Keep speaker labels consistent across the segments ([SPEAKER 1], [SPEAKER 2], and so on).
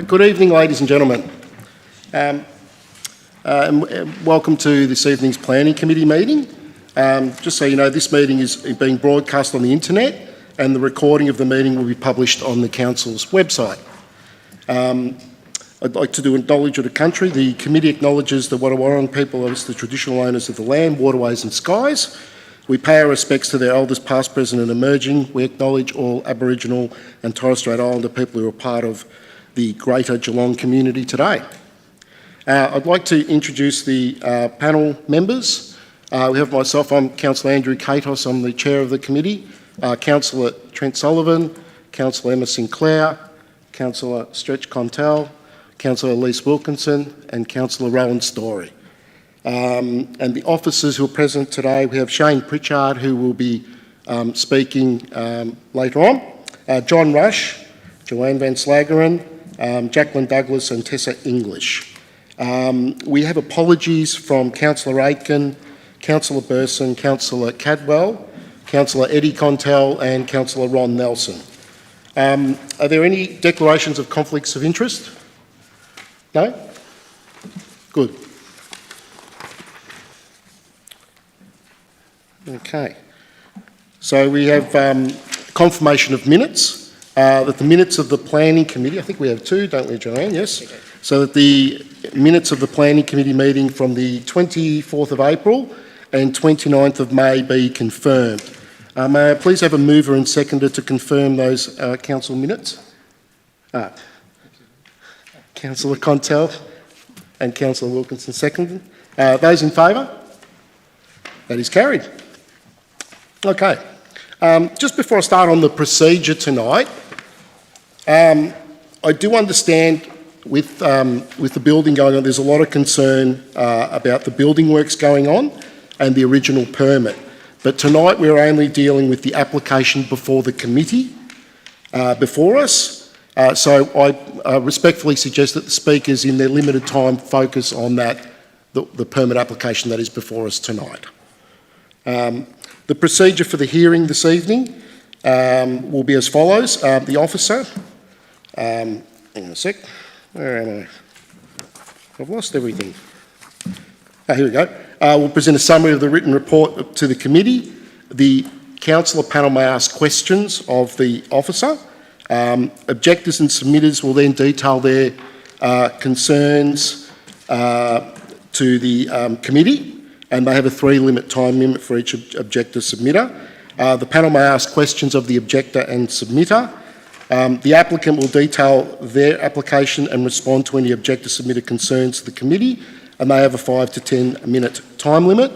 [SPEAKER 1] Good evening, ladies and gentlemen. And welcome to this evening's Planning Committee meeting. Just so you know, this meeting is being broadcast on the internet and the recording of the meeting will be published on the Council's website. I'd like to acknowledge the country. The committee acknowledges the Wadawurrung people as the traditional owners of the land, waterways and skies. We pay our respects to their elders past, present and emerging. We acknowledge all Aboriginal and Torres Strait Islander people who are part of the greater Geelong community today. I'd like to introduce the panel members. We have myself, I'm Councillor Andrew Katos, I'm the chair of the committee. Councillor Trent Sullivan, Councillor Emma Sinclair, Councillor Stretch Contel, Councillor Elise Wilkinson and Councillor Rowan Story. And the officers who are present today, we have Shane Pritchard who will be speaking later on, John Rush, Joanne Van Slageren, Jacqueline Douglas and Tessa English. We have apologies from Councillor Aitken, Councillor Burson, Councillor Cadwell, Councillor Eddie Contel and Councillor Ron Nelson. Are there any declarations of conflicts of interest? No? Good. Okay. So we have confirmation of minutes, that the minutes of the Planning Committee, I think we have two, don't we, Joanne? Yes? Okay. So that the minutes of the Planning Committee meeting from the 24th of April and 29th of May be confirmed. May I please have a mover and seconder to confirm those council minutes? Councillor Contel and Councillor Wilkinson seconded. Those in favour? That is carried. Okay. Just before I start on the procedure tonight, I do understand with the building going on, there's a lot of concern about the building works going on and the original permit. But tonight we're only dealing with the application before the committee before us. So I respectfully suggest that the speakers in their limited time focus on that, the permit application that is before us tonight. The procedure for the hearing this evening will be as follows. The officer, hang on a sec, where am I? I've lost everything. Here we go. We'll present a summary of the written report to the committee. The councillor panel may ask questions of the officer. Objectors and submitters will then detail their concerns to the committee, and they have a 3-minute time limit for each objector submitter. The panel may ask questions of the objector and submitter. The applicant will detail their application and respond to any objector submitter concerns to the committee, and they have a 5 to 10 minute time limit.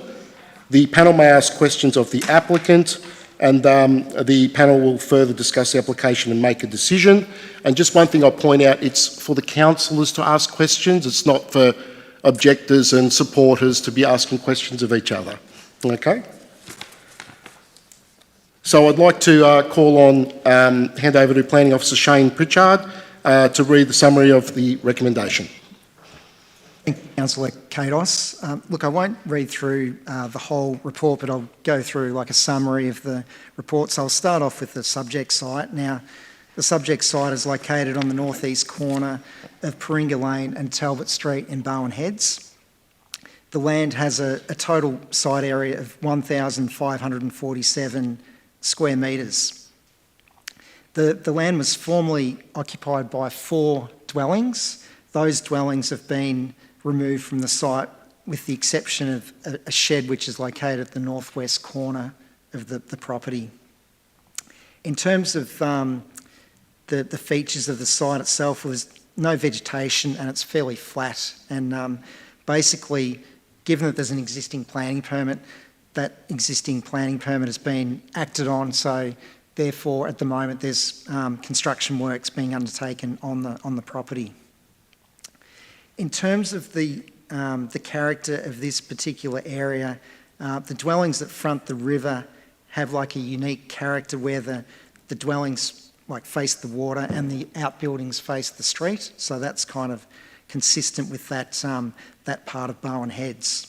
[SPEAKER 1] The panel may ask questions of the applicant, and the panel will further discuss the application and make a decision. And just one thing I'll point out, it's for the councillors to ask questions, it's not for objectors and supporters to be asking questions of each other. Okay? So I'd like to call on, hand over to Planning Officer Shane Pritchard to read the summary of the recommendation.
[SPEAKER 2] Thank you, Councillor Katos. Look, I won't read through the whole report, but I'll go through like a summary of the report. So I'll start off with the subject site. Now, the subject site is located on the northeast corner of Paringa Lane and Talbot Street in Bowen Heads. The land has a total site area of 1,547 square metres. The land was formerly occupied by 4 dwellings. Those dwellings have been removed from the site with the exception of a shed which is located at the northwest corner of the property. In terms of the features of the site itself, there's no vegetation and it's fairly flat, and basically given that there's an existing planning permit, that existing planning permit has been acted on, so therefore at the moment there's construction works being undertaken on the property. In terms of the character of this particular area, the dwellings that front the river have like a unique character where the dwellings like face the water and the outbuildings face the street, so that's kind of consistent with that part of Bowen Heads.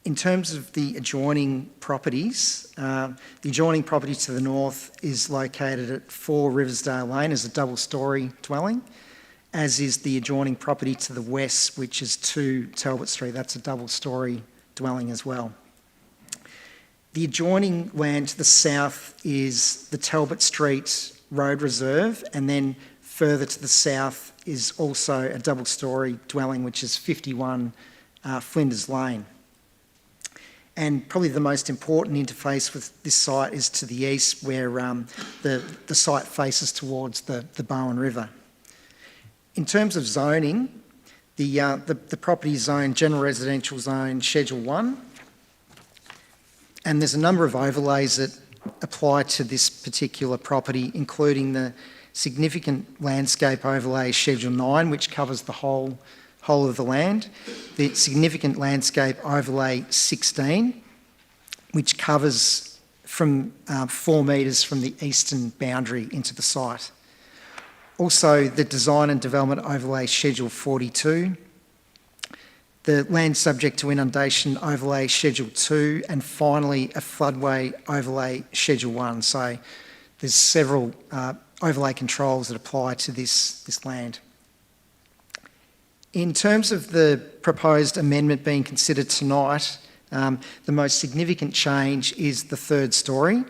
[SPEAKER 2] In terms of the adjoining properties, the adjoining property to the north is located at 4 Riversdale Lane as a double-storey dwelling. as is the adjoining property to the west, which is 2 Talbot Street. That's a double-storey dwelling as well. The adjoining land to the south is the Talbot Street Road Reserve, and then further to the south is also a double-storey dwelling, which is 51 Flinders Lane. And probably the most important interface with this site is to the east, where the site faces towards the Bowen River. In terms of zoning, the property is zoned General Residential Zone Schedule 1, and there's a number of overlays that apply to this particular property, including the significant landscape overlay Schedule 9, which covers the whole of the land, the significant landscape overlay 16, which covers from 4 metres from the eastern boundary into the site. Also, the design and development overlay Schedule 42, the land subject to inundation overlay Schedule 2, and finally a floodway overlay Schedule 1. So there's several overlay controls that apply to this land. In terms of the proposed amendment being considered tonight, the most significant change is the 3rd storey,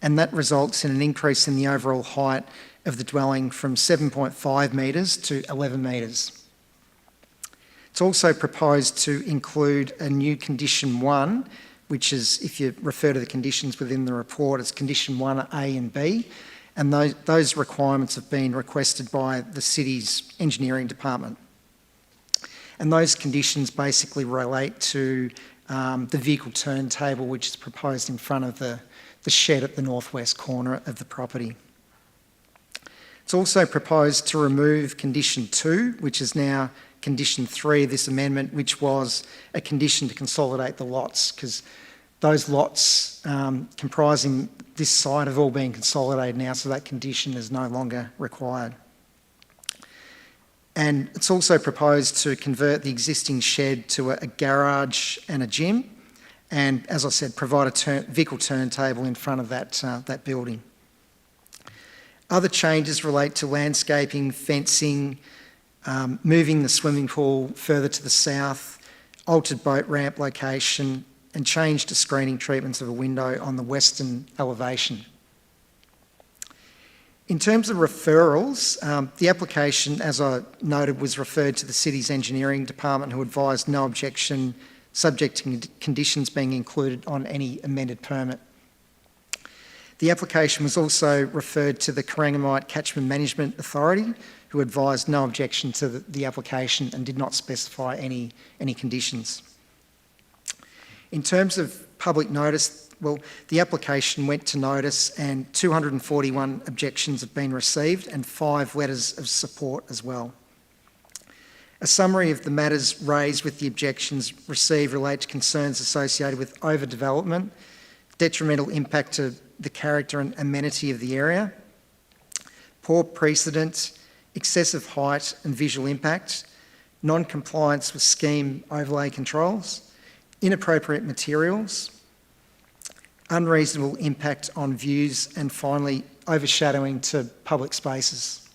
[SPEAKER 2] and that results in an increase in the overall height of the dwelling from 7.5 metres to 11 metres. It's also proposed to include a new Condition 1, which is, if you refer to the conditions within the report, it's Condition 1A and B, and those requirements have been requested by the city's engineering department. And those conditions basically relate to the vehicle turntable, which is proposed in front of the shed at the northwest corner of the property. It's also proposed to remove Condition 2, which is now Condition 3 of this amendment, which was a condition to consolidate the lots, because those lots comprising this site have all been consolidated now, so that condition is no longer required. And it's also proposed to convert the existing shed to a garage and a gym, and as I said, provide a vehicle turntable in front of that building. Other changes relate to landscaping, fencing, moving the swimming pool further to the south, altered boat ramp location, and change to screening treatments of a window on the western elevation. In terms of referrals, the application, as I noted, was referred to the city's engineering department, who advised no objection, subject to conditions being included on any amended permit. The application was also referred to the Corangamite Catchment Management Authority, who advised no objection to the application and did not specify any conditions. In terms of public notice, well, the application went to notice and 241 objections have been received and 5 letters of support as well. A summary of the matters raised with the objections received relate to concerns associated with overdevelopment, detrimental impact to the character and amenity of the area, poor precedent, excessive height and visual impact, non-compliance with scheme overlay controls, inappropriate materials, unreasonable impact on views, and finally, overshadowing to public spaces.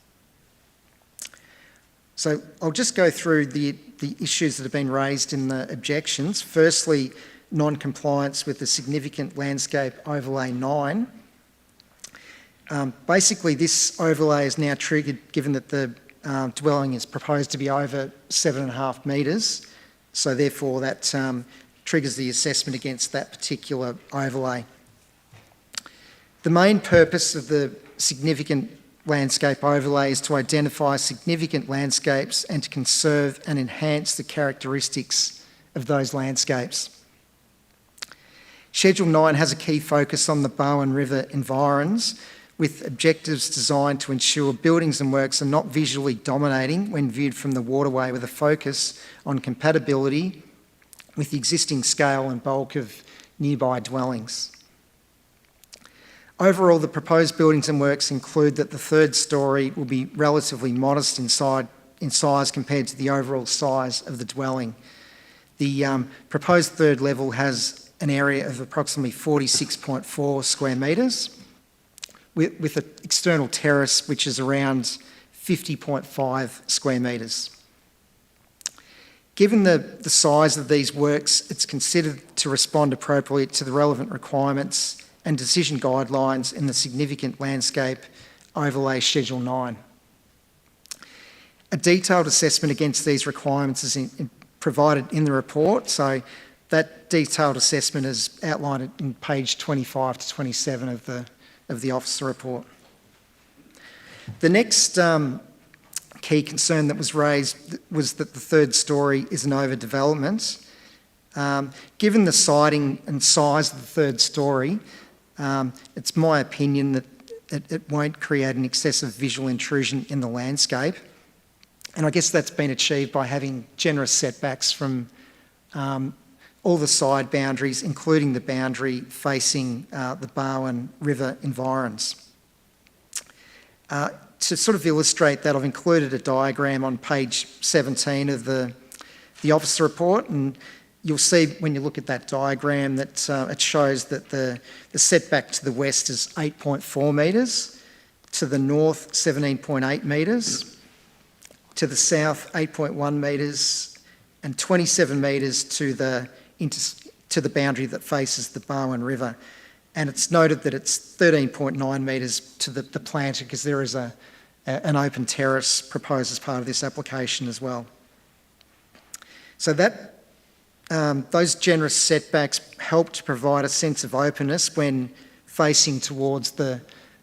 [SPEAKER 2] So I'll just go through the issues that have been raised in the objections. Firstly, non-compliance with the significant landscape overlay 9. Basically, this overlay is now triggered given that the dwelling is proposed to be over 7.5 metres, so therefore that triggers the assessment against that particular overlay. The main purpose of the significant landscape overlay is to identify significant landscapes and to conserve and enhance the characteristics of those landscapes. Schedule 9 has a key focus on the Bowen River environs, with objectives designed to ensure buildings and works are not visually dominating when viewed from the waterway, with a focus on compatibility with the existing scale and bulk of nearby dwellings. Overall, the proposed buildings and works include that the 3rd storey will be relatively modest in size compared to the overall size of the dwelling. The proposed 3rd level has an area of approximately 46.4 square metres, with an external terrace which is around 50.5 square metres. Given the size of these works, it's considered to respond appropriately to the relevant requirements and decision guidelines in the Significant Landscape Overlay Schedule 9. A detailed assessment against these requirements is provided in the report, so that detailed assessment is outlined in page 25 to 27 of the officer report. The next key concern that was raised was that the third storey is an overdevelopment. Given the siding and size of the third storey, it's my opinion that it won't create an excessive visual intrusion in the landscape. And I guess that's been achieved by having generous setbacks from all the side boundaries, including the boundary facing the Barwon River environs. To sort of illustrate that, I've included a diagram on page 17 of the officer report, and you'll see when you look at that diagram that it shows that the setback to the west is 8.4 metres, to the north 17.8 metres, to the south 8.1 metres, and 27 metres to the boundary that faces the Barwon River. And it's noted that it's 13.9 metres to the planter, because there is an open terrace proposed as part of this application as well. So that those generous setbacks help to provide a sense of openness when facing towards the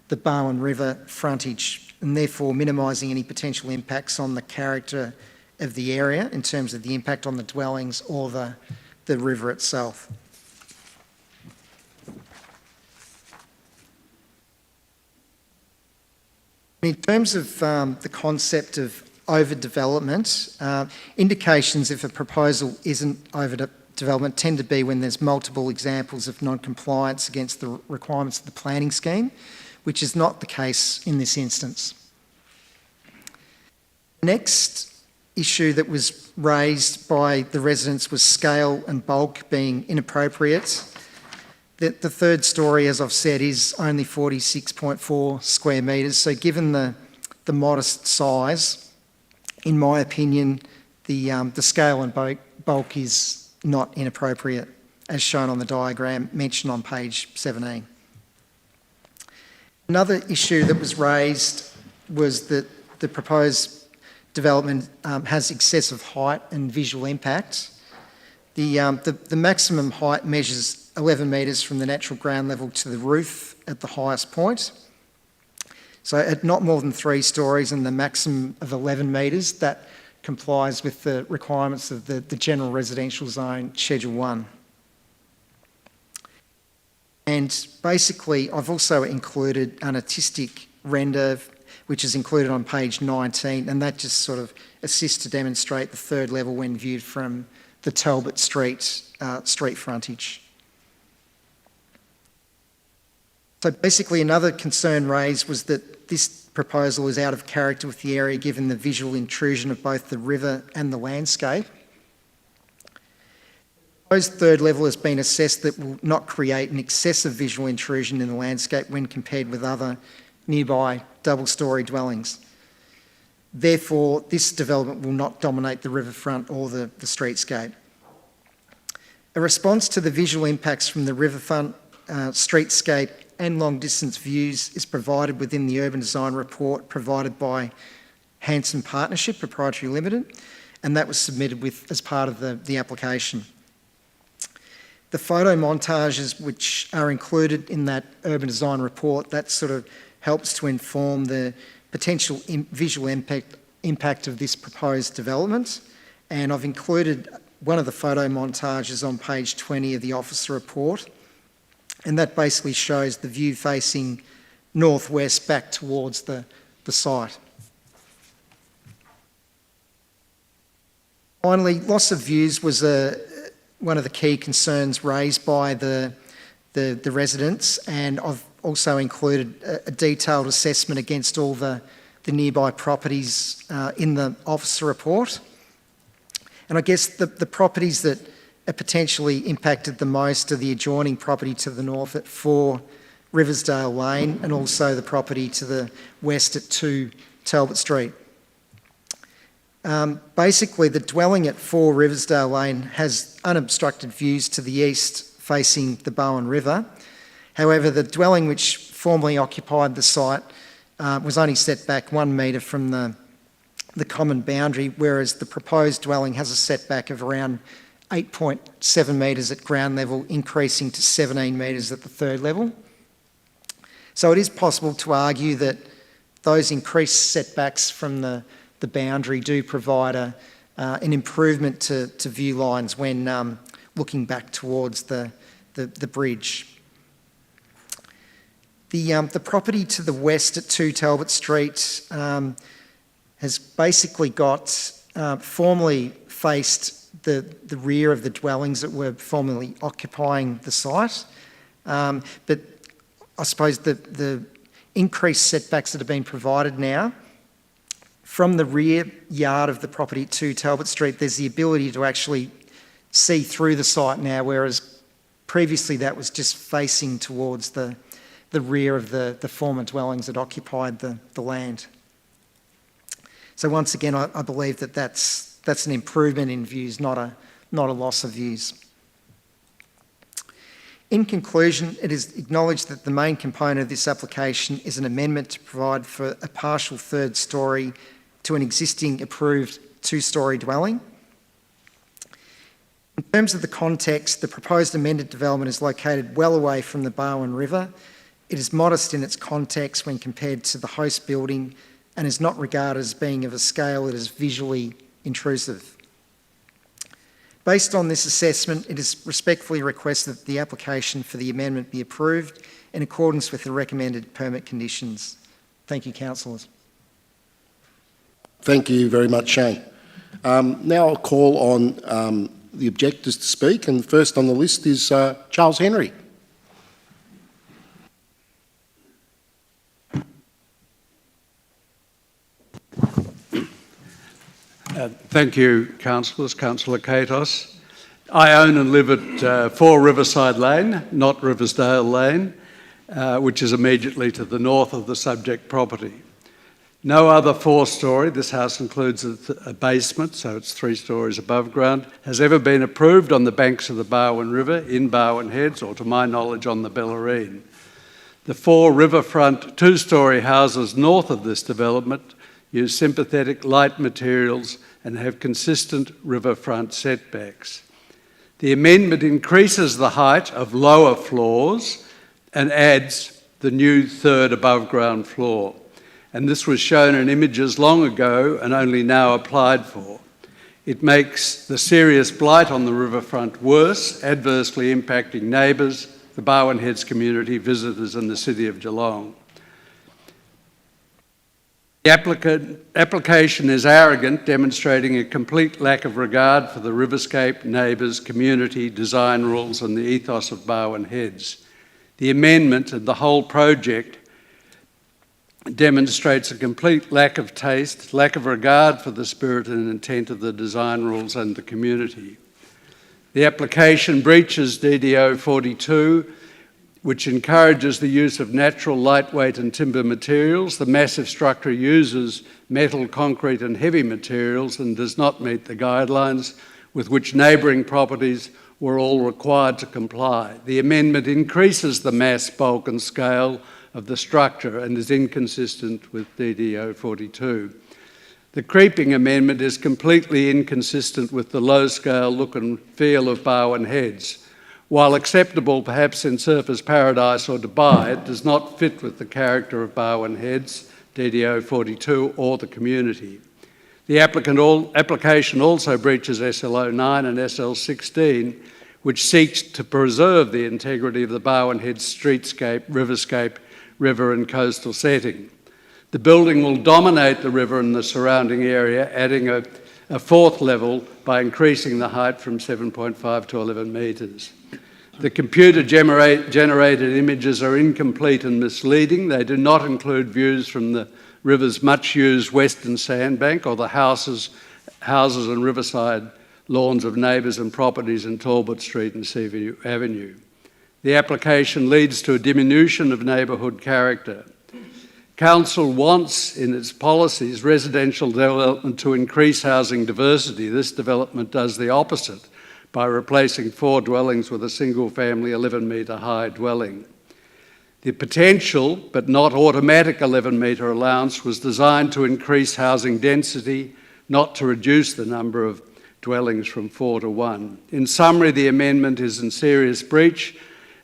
[SPEAKER 2] Barwon River frontage, and therefore minimising any potential impacts on the character of the area in terms of the impact on the dwellings or the river itself. In terms of the concept of overdevelopment, indications if a proposal isn't overdevelopment tend to be when there's multiple examples of non-compliance against the requirements of the planning scheme, which is not the case in this instance. Next issue that was raised by the residents was scale and bulk being inappropriate. The third storey, as I've said, is only 46.4 square metres, so given the modest size, in my opinion, the scale and bulk is not inappropriate, as shown on the diagram mentioned on page 17. Another issue that was raised was that the proposed development has excessive height and visual impact. The maximum height measures 11 metres from the natural ground level to the roof at the highest point. So at not more than 3 storeys and the maximum of 11 metres, that complies with the requirements of the General Residential Zone Schedule 1. And basically, I've also included an artistic render, which is included on page 19, and that just sort of assists to demonstrate the third level when viewed from the Talbot Street street frontage. So basically, another concern raised was that this proposal is out of character with the area given the visual intrusion of both the river and the landscape. The proposed third level has been assessed that will not create an excessive visual intrusion in the landscape when compared with other nearby double-storey dwellings. Therefore, this development will not dominate the riverfront or the streetscape. A response to the visual impacts from the riverfront, streetscape and long-distance views is provided within the urban design report provided by Hanson Partnership Proprietary Limited, and that was submitted as part of the application. The photo montages which are included in that urban design report, that sort of helps to inform the potential visual impact of this proposed development, and I've included one of the photo montages on page 20 of the officer report, and that basically shows the view facing northwest back towards the site. Finally, loss of views was one of the key concerns raised by the residents, and I've also included a detailed assessment against all the nearby properties in the officer report. And I guess the properties that are potentially impacted the most are the adjoining property to the north at 4 Riversdale Lane, and also the property to the west at 2 Talbot Street. Basically, the dwelling at 4 Riversdale Lane has unobstructed views to the east facing the Bowen River. However, the dwelling which formerly occupied the site was only set back 1 metre from the common boundary, whereas the proposed dwelling has a setback of around 8.7 metres at ground level, increasing to 17 metres at the third level. So it is possible to argue that those increased setbacks from the boundary do provide an improvement to view lines when looking back towards the bridge. The property to the west at 2 Talbot Street has basically formerly faced the rear of the dwellings that were formerly occupying the site. But I suppose the increased setbacks that have been provided now, from the rear yard of the property at 2 Talbot Street, there's the ability to actually see through the site now, whereas previously that was just facing towards the rear of the former dwellings that occupied the land. So once again, I believe that that's an improvement in views, not a loss of views. In conclusion, it is acknowledged that the main component of this application is an amendment to provide for a partial third storey to an existing approved 2-storey dwelling. In terms of the context, the proposed amended development is located well away from the Bowen River. It is modest in its context when compared to the host building and is not regarded as being of a scale that is visually intrusive. Based on this assessment, it is respectfully requested that the application for the amendment be approved in accordance with the recommended permit conditions. Thank you, councillors.
[SPEAKER 1] Thank you very much, Shane. Now I'll call on the objectors to speak, and first on the list is Charles Henry.
[SPEAKER 3] Thank you, councillors. Councillor Katos. I own and live at 4 Riverside Lane, not Riversdale Lane, which is immediately to the north of the subject property. No other 4-storey, this house includes a basement, so it's 3 storeys above ground, has ever been approved on the banks of the Barwon River, in Barwon Heads, or to my knowledge on the Bellarine. The 4 riverfront 2-storey houses north of this development use sympathetic light materials and have consistent riverfront setbacks. The amendment increases the height of lower floors and adds the new 3rd above ground floor. And this was shown in images long ago and only now applied for. It makes the serious blight on the riverfront worse, adversely impacting neighbours, the Barwon Heads community, visitors and the City of Geelong. The application is arrogant, demonstrating a complete lack of regard for the riverscape, neighbours, community, design rules and the ethos of Barwon Heads. The amendment and the whole project demonstrates a complete lack of taste, lack of regard for the spirit and intent of the design rules and the community. The application breaches DDO 42, which encourages the use of natural, lightweight and timber materials. The massive structure uses metal, concrete and heavy materials and does not meet the guidelines with which neighbouring properties were all required to comply. The amendment increases the mass, bulk and scale of the structure and is inconsistent with DDO 42. The creeping amendment is completely inconsistent with the low-scale look and feel of Barwon Heads. While acceptable perhaps in Surfers Paradise or Dubai, it does not fit with the character of Barwon Heads, DDO 42 or the community. The application also breaches SL 09 and SL 16, which seeks to preserve the integrity of the Barwon Heads streetscape, riverscape, river and coastal setting. The building will dominate the river and the surrounding area, adding a 4th level by increasing the height from 7.5 to 11 metres. The computer-generated images are incomplete and misleading. They do not include views from the river's much-used western sandbank or the houses and riverside lawns of neighbours and properties in Talbot Street and Seaview Avenue. The application leads to a diminution of neighbourhood character. Council wants, in its policies, residential development to increase housing diversity. This development does the opposite by replacing 4 dwellings with a single-family 11-metre high dwelling. The potential, but not automatic 11-metre allowance was designed to increase housing density, not to reduce the number of dwellings from 4 to 1. In summary, the amendment is in serious breach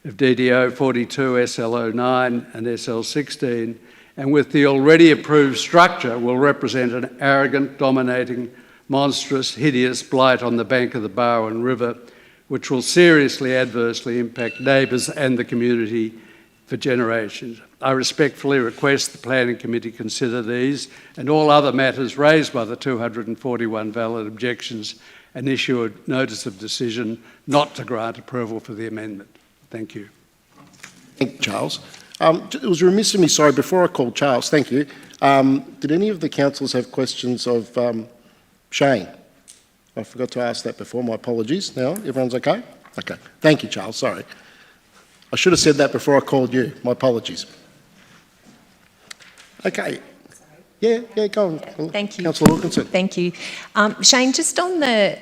[SPEAKER 3] of DDO 42, SL09 and SL16, and with the already approved structure will represent an arrogant, dominating, monstrous, hideous blight on the bank of the Barwon River, which will seriously adversely impact neighbours and the community for generations. I respectfully request the Planning Committee consider these and all other matters raised by the 241 valid objections and issue a notice of decision not to grant approval for the amendment. Thank you.
[SPEAKER 1] Thank you, Charles. It was remiss of me, sorry, before I called Charles, thank you. Did any of the councillors have questions of Shane? I forgot to ask that before, my apologies. Now, everyone's okay? Okay. Thank you, Charles, sorry. I should have said that before I called you. My apologies. Okay. Yeah, go on.
[SPEAKER 4] Thank you.
[SPEAKER 1] Councillor Wilkinson.
[SPEAKER 4] Thank you. Shane, just on the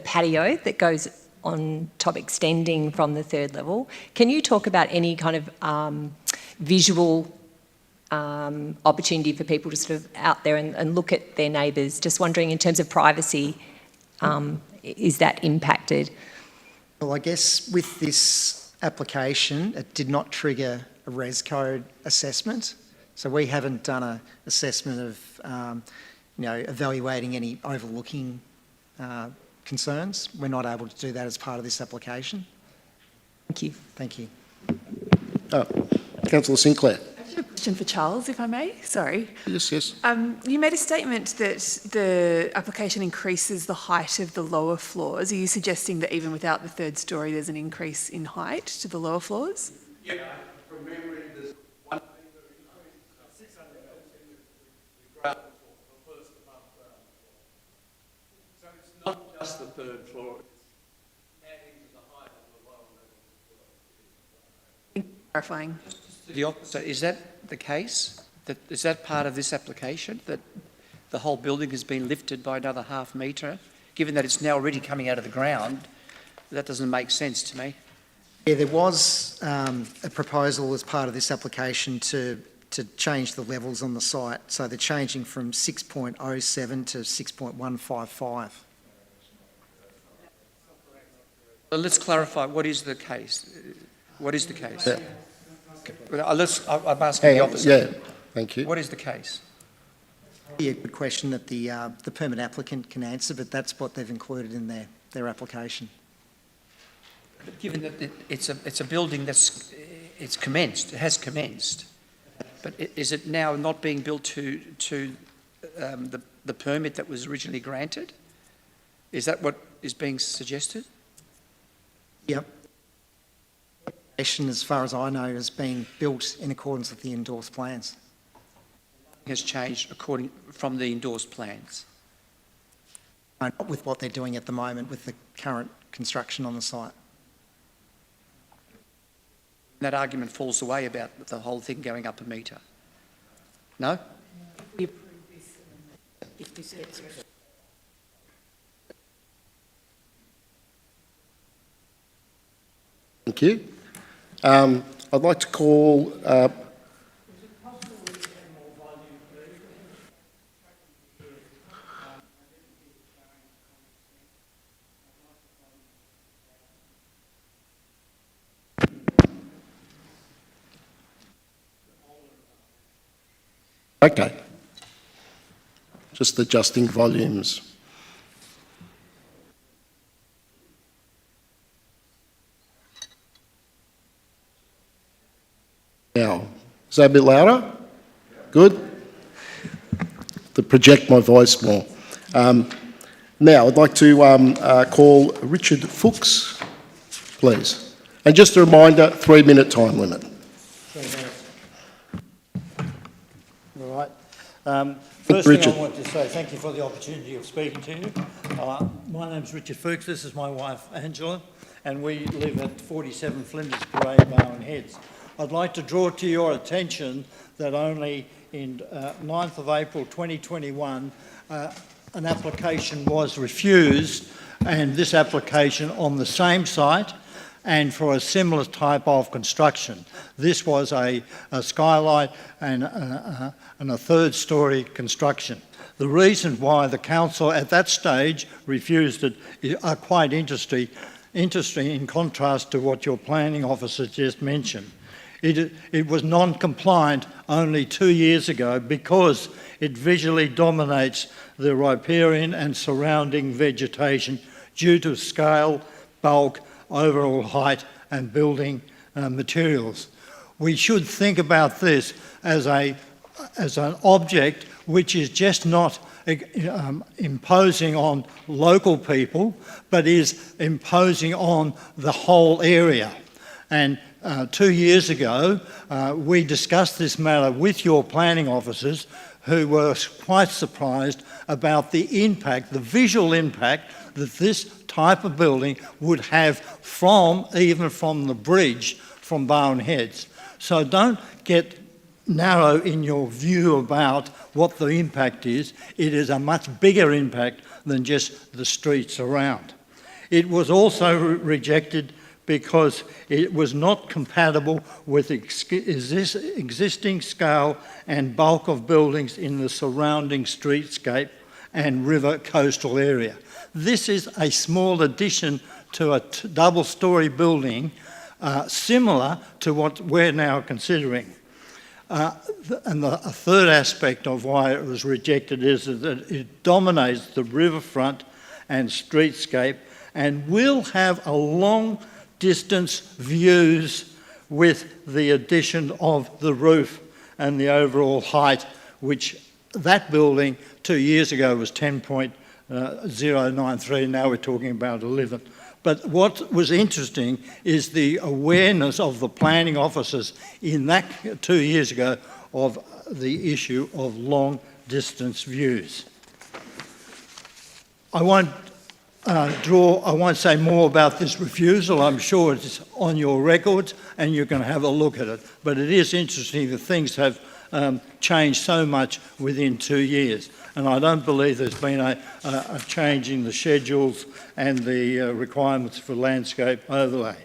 [SPEAKER 4] patio that goes on top extending from the 3rd level, can you talk about any kind of visual opportunity for people to sort of out there and look at their neighbours? Just wondering, in terms of privacy, is that impacted?
[SPEAKER 2] Well, I guess with this application, it did not trigger a res code assessment. So we haven't done an assessment of, evaluating any overlooking concerns. We're not able to do that as part of this application.
[SPEAKER 4] Thank you.
[SPEAKER 2] Thank you.
[SPEAKER 1] Councillor Sinclair.
[SPEAKER 5] I have a question for Charles, if I may. Sorry.
[SPEAKER 1] Yes.
[SPEAKER 5] You made a statement that the application increases the height of the lower floors. Are you suggesting that even without the 3rd story, there's an increase in height to the lower floors?
[SPEAKER 3] Yeah, from memory, there's one thing that increases 600 the ground floor, the first above ground floor. So it's not just the 3rd floor, it's adding to the height of the lower level.
[SPEAKER 5] Clarifying.
[SPEAKER 6] The opposite, is that the case? Is that part of this application, that the whole building has been lifted by another ½ metre? Given that it's now already coming out of the ground, that doesn't make sense to me.
[SPEAKER 2] Yeah, there was a proposal as part of this application to change the levels on the site. So they're changing from 6.07 to 6.155.
[SPEAKER 6] Well, let's clarify, what is the case? What is the case?
[SPEAKER 1] Yeah.
[SPEAKER 6] Well, I'm asking the opposite.
[SPEAKER 1] Yeah, thank you.
[SPEAKER 6] What is the case?
[SPEAKER 2] Yeah, good question that the permit applicant can answer, but that's what they've included in their application.
[SPEAKER 6] But given that it's a building it's commenced, it has commenced, but is it now not being built to the permit that was originally granted? Is that what is being suggested?
[SPEAKER 2] Yep. As far as I know, is being built in accordance with the endorsed plans.
[SPEAKER 6] Has changed from the endorsed plans.
[SPEAKER 2] Not with what they're doing at the moment with the current construction on the site.
[SPEAKER 6] That argument falls away about the whole thing going up a metre. No?
[SPEAKER 1] Thank you. I'd like to call... Okay. Just adjusting volumes. Now, is that a bit louder? Good? To project my voice more. Now, I'd like to call Richard Fuchs, please. And just a reminder, 3-minute time limit.
[SPEAKER 7] All right. First
[SPEAKER 1] Richard.
[SPEAKER 7] thing I want to say, thank you for the opportunity of speaking to you. My name's Richard Fuchs, this is my wife Angela, and we live at 47 Flinders Parade, Barwon Heads. I'd like to draw to your attention that only in 9th of April 2021, an application was refused, and this application on the same site and for a similar type of construction. This was a skylight and a third-storey construction. The reason why the council at that stage refused it are quite interesting in contrast to what your planning officer just mentioned. It was non-compliant only 2 years ago because it visually dominates the riparian and surrounding vegetation due to scale, bulk, overall height and building materials. We should think about this as an object which is just not imposing on local people, but is imposing on the whole area. And 2 years ago, we discussed this matter with your planning officers, who were quite surprised about the impact, the visual impact that this type of building would have even from the bridge from Barwon Heads. So don't get narrow in your view about what the impact is. It is a much bigger impact than just the streets around. It was also rejected because it was not compatible with existing scale and bulk of buildings in the surrounding streetscape and river coastal area. This is a small addition to a double-storey building similar to what we're now considering. And a third aspect of why it was rejected is that it dominates the riverfront and streetscape and will have a long distance views with the addition of the roof and the overall height, which that building 2 years ago was 10.093, now we're talking about 11. But what was interesting is the awareness of the planning officers in that 2 years ago of the issue of long distance views. I won't say more about this refusal. I'm sure it's on your records and you can have a look at it. But it is interesting that things have changed so much within 2 years. And I don't believe there's been a change in the schedules and the requirements for landscape overlay.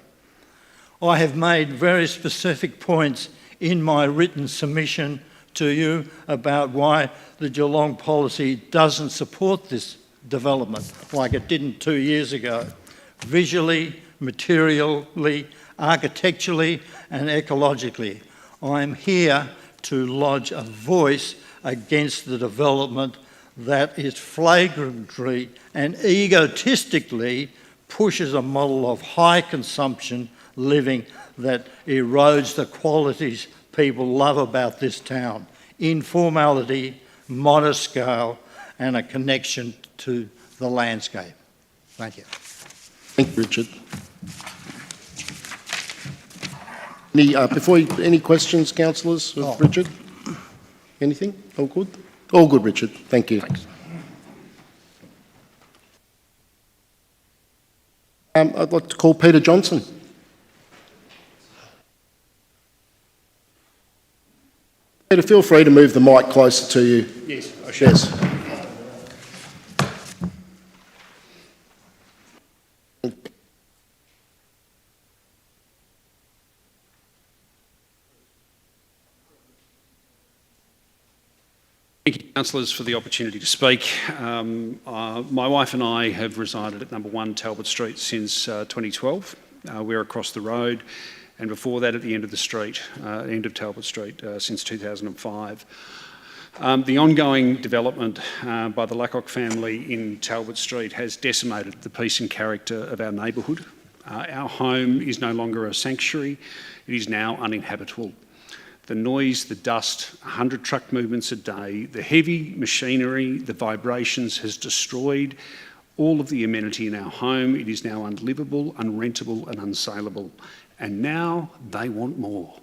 [SPEAKER 7] I have made very specific points in my written submission to you about why the Geelong policy doesn't support this development like it didn't 2 years ago. Visually, materially, architecturally and ecologically. I'm here to lodge a voice against the development that is flagrantly and egotistically pushes a model of high consumption living that erodes the qualities people love about this town: informality, modest scale and a connection to the landscape. Thank you.
[SPEAKER 1] Thank you, Richard. Any questions, councillors, of Richard? Anything? All good? All good, Richard. Thank you.
[SPEAKER 6] Thanks.
[SPEAKER 1] I'd like to call Peter Johnson. Peter, feel free to move the mic closer to you.
[SPEAKER 8] Yes, I shall.
[SPEAKER 1] Yes.
[SPEAKER 8] Thank you, councillors, for the opportunity to speak. My wife and I have resided at number 1 Talbot Street since 2012. We're across the road, and before that at the end of the street, end of Talbot Street, since 2005. The ongoing development by the Lackock family in Talbot Street has decimated the peace and character of our neighbourhood. Our home is no longer a sanctuary, it is now uninhabitable. The noise, the dust, 100 truck movements a day, the heavy machinery, the vibrations has destroyed all of the amenity in our home. It is now unlivable, unrentable and unsaleable. And now they want more.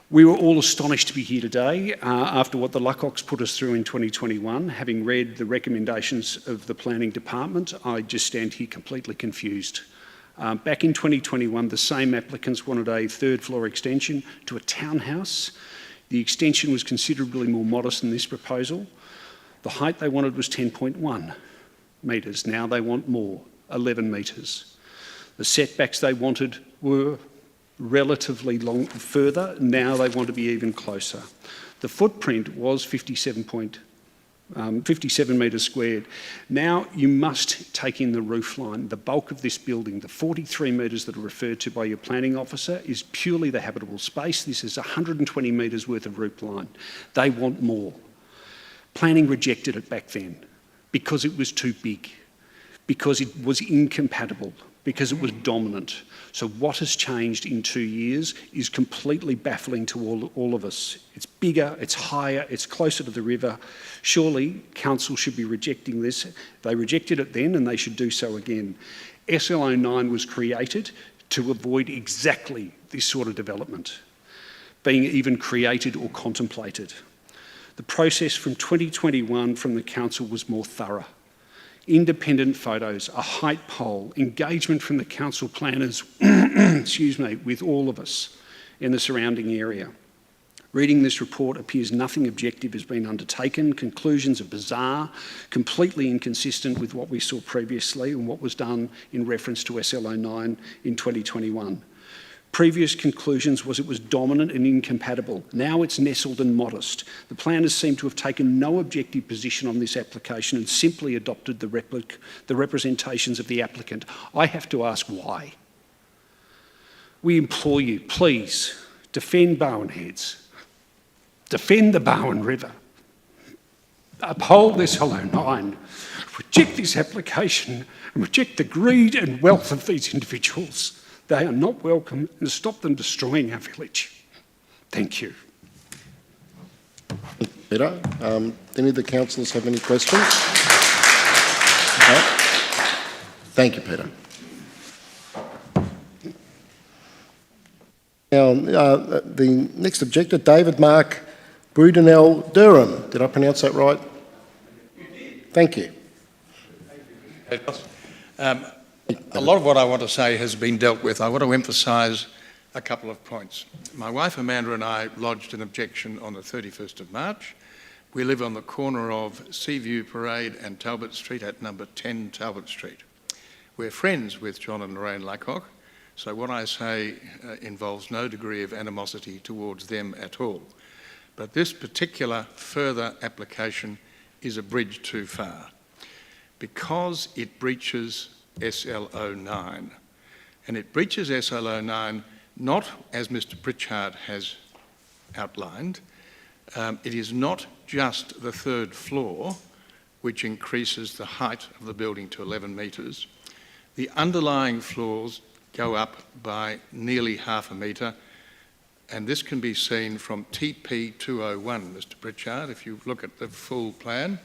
[SPEAKER 8] We were all astonished to be here today after what the Luckocks put us through in 2021. Having read the recommendations of the planning department, I just stand here completely confused. Back in 2021, the same applicants wanted a third floor extension to a townhouse. The extension was considerably more modest than this proposal. The height they wanted was 10.1 metres. Now they want more, 11 metres. The setbacks they wanted were relatively long further. Now they want to be even closer. The footprint was 57 metres squared. Now you must take in the roof line. The bulk of this building, the 43 metres that are referred to by your planning officer, is purely the habitable space. This is 120 metres worth of roof line. They want more. Planning rejected it back then because it was too big, because it was incompatible, because it was dominant. So what has changed in 2 years is completely baffling to all of us. It's bigger, it's higher, it's closer to the river. Surely council should be rejecting this. They rejected it then and they should do so again. SL09 was created to avoid exactly this sort of development being even created or contemplated. The process from 2021 from the council was more thorough. Independent photos, a height poll, engagement from the council planners, excuse me, with all of us in the surrounding area. Reading this report appears nothing objective has been undertaken. Conclusions are bizarre, completely inconsistent with what we saw previously and what was done in reference to SL09 in 2021. Previous conclusions was it was dominant and incompatible. Now it's nestled and modest. The planners seem to have taken no objective position on this application and simply adopted the representations of the applicant. I have to ask why. We implore you, please, defend Bowen Heads. Defend the Bowen River. Uphold this SL09. Reject this application and reject the greed and wealth of these individuals. They are not welcome, and stop them destroying our village. Thank you.
[SPEAKER 1] Peter, do any of the councillors have any questions? No? Thank you, Peter. Now, the next objector, David Mark Brudenell Durham. Did I pronounce that right? You did. Thank you.
[SPEAKER 9] A lot of what I want to say has been dealt with. I want to emphasise a couple of points. My wife Amanda and I lodged an objection on the 31st of March. We live on the corner of Seaview Parade and Talbot Street at number 10 Talbot Street. We're friends with John and Lorraine Laycock, so what I say involves no degree of animosity towards them at all. But this particular further application is a bridge too far because it breaches SL09. And it breaches SL09 not, as Mr Pritchard has outlined, it is not just the third floor which increases the height of the building to 11 metres. The underlying floors go up by nearly half a metre, and this can be seen from PP-1299, Mr Pritchard. If you look at the full plan,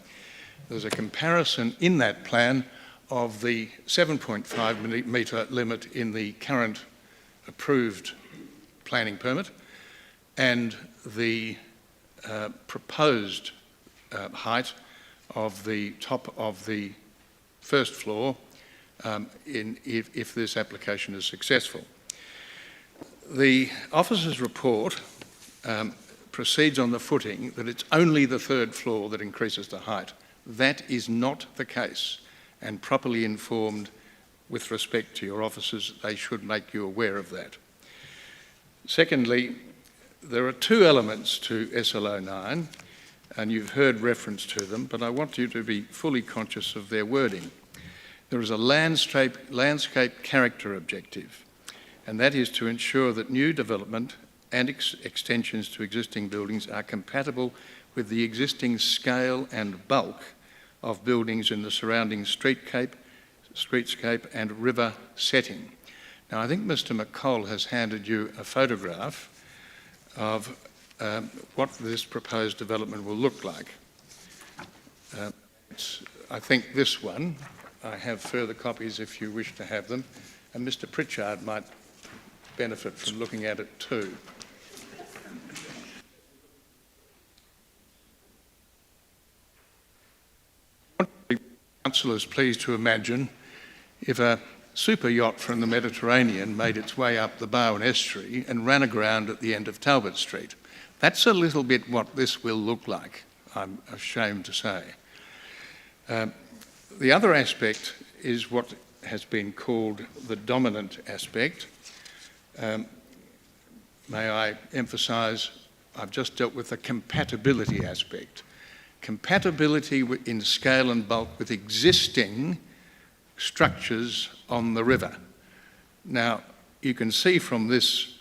[SPEAKER 9] there's a comparison in that plan of the 7.5 metre limit in the current approved planning permit and the proposed height of the top of the first floor if this application is successful. The officer's report proceeds on the footing that it's only the third floor that increases the height. That is not the case. And properly informed with respect to your officers, they should make you aware of that. Secondly, there are two elements to SL09, and you've heard reference to them, but I want you to be fully conscious of their wording. There is a landscape character objective, and that is to ensure that new development and extensions to existing buildings are compatible with the existing scale and bulk of buildings in the surrounding streetscape and river setting. Now, I think Mr McColl has handed you a photograph of what this proposed development will look like. I think this one. I have further copies if you wish to have them, and Mr Pritchard might benefit from looking at it too. Councillors, pleased to imagine if a super yacht from the Mediterranean made its way up the Barwon Estuary and ran aground at the end of Talbot Street. That's a little bit what this will look like, I'm ashamed to say. The other aspect is what has been called the dominant aspect. May I emphasise, I've just dealt with the compatibility aspect. Compatibility in scale and bulk with existing structures on the river. Now, you can see from this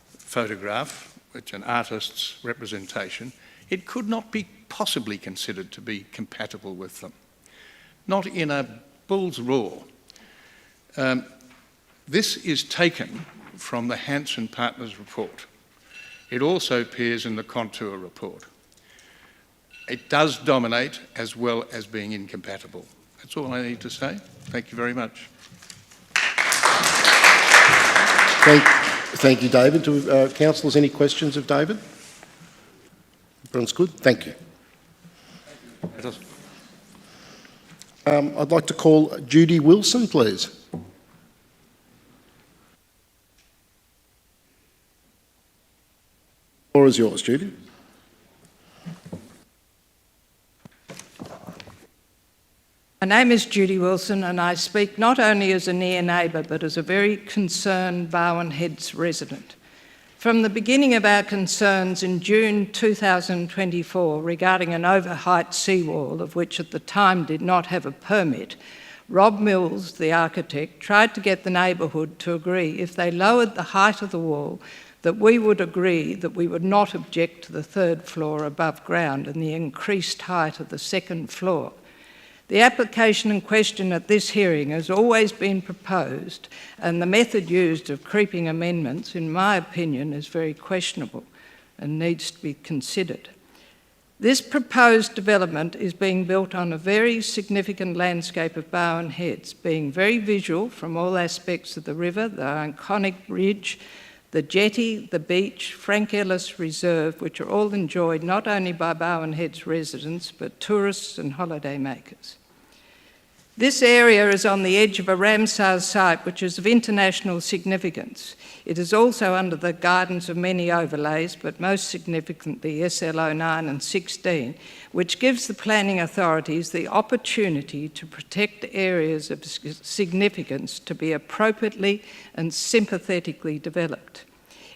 [SPEAKER 9] photograph, which is an artist's representation, it could not be possibly considered to be compatible with them. Not in a bull's roar. This is taken from the Hanson Partners report. It also appears in the Contour report. It does dominate as well as being incompatible. That's all I need to say. Thank you very much.
[SPEAKER 1] Thank you, David. Do councillors any questions of David? Everyone's good? Thank you. I'd like to call Judy Wilson, please. The floor is yours, Judy.
[SPEAKER 10] My name is Judy Wilson and I speak not only as a near neighbour but as a very concerned Barwon Heads resident. From the beginning of our concerns in June 2024 regarding an overheight seawall, of which at the time did not have a permit, Rob Mills, the architect, tried to get the neighbourhood to agree if they lowered the height of the wall that we would agree that we would not object to the third floor above ground and the increased height of the second floor. The application in question at this hearing has always been proposed, and the method used of creeping amendments, in my opinion, is very questionable and needs to be considered. This proposed development is being built on a very significant landscape of Barwon Heads, being very visual from all aspects of the river, the iconic ridge, the jetty, the beach, Frank Ellis Reserve, which are all enjoyed not only by Barwon Heads residents, but tourists and holiday makers. This area is on the edge of a Ramsar site which is of international significance. It is also under the guidance of many overlays, but most significantly SL 09 and 16, which gives the planning authorities the opportunity to protect areas of significance to be appropriately and sympathetically developed.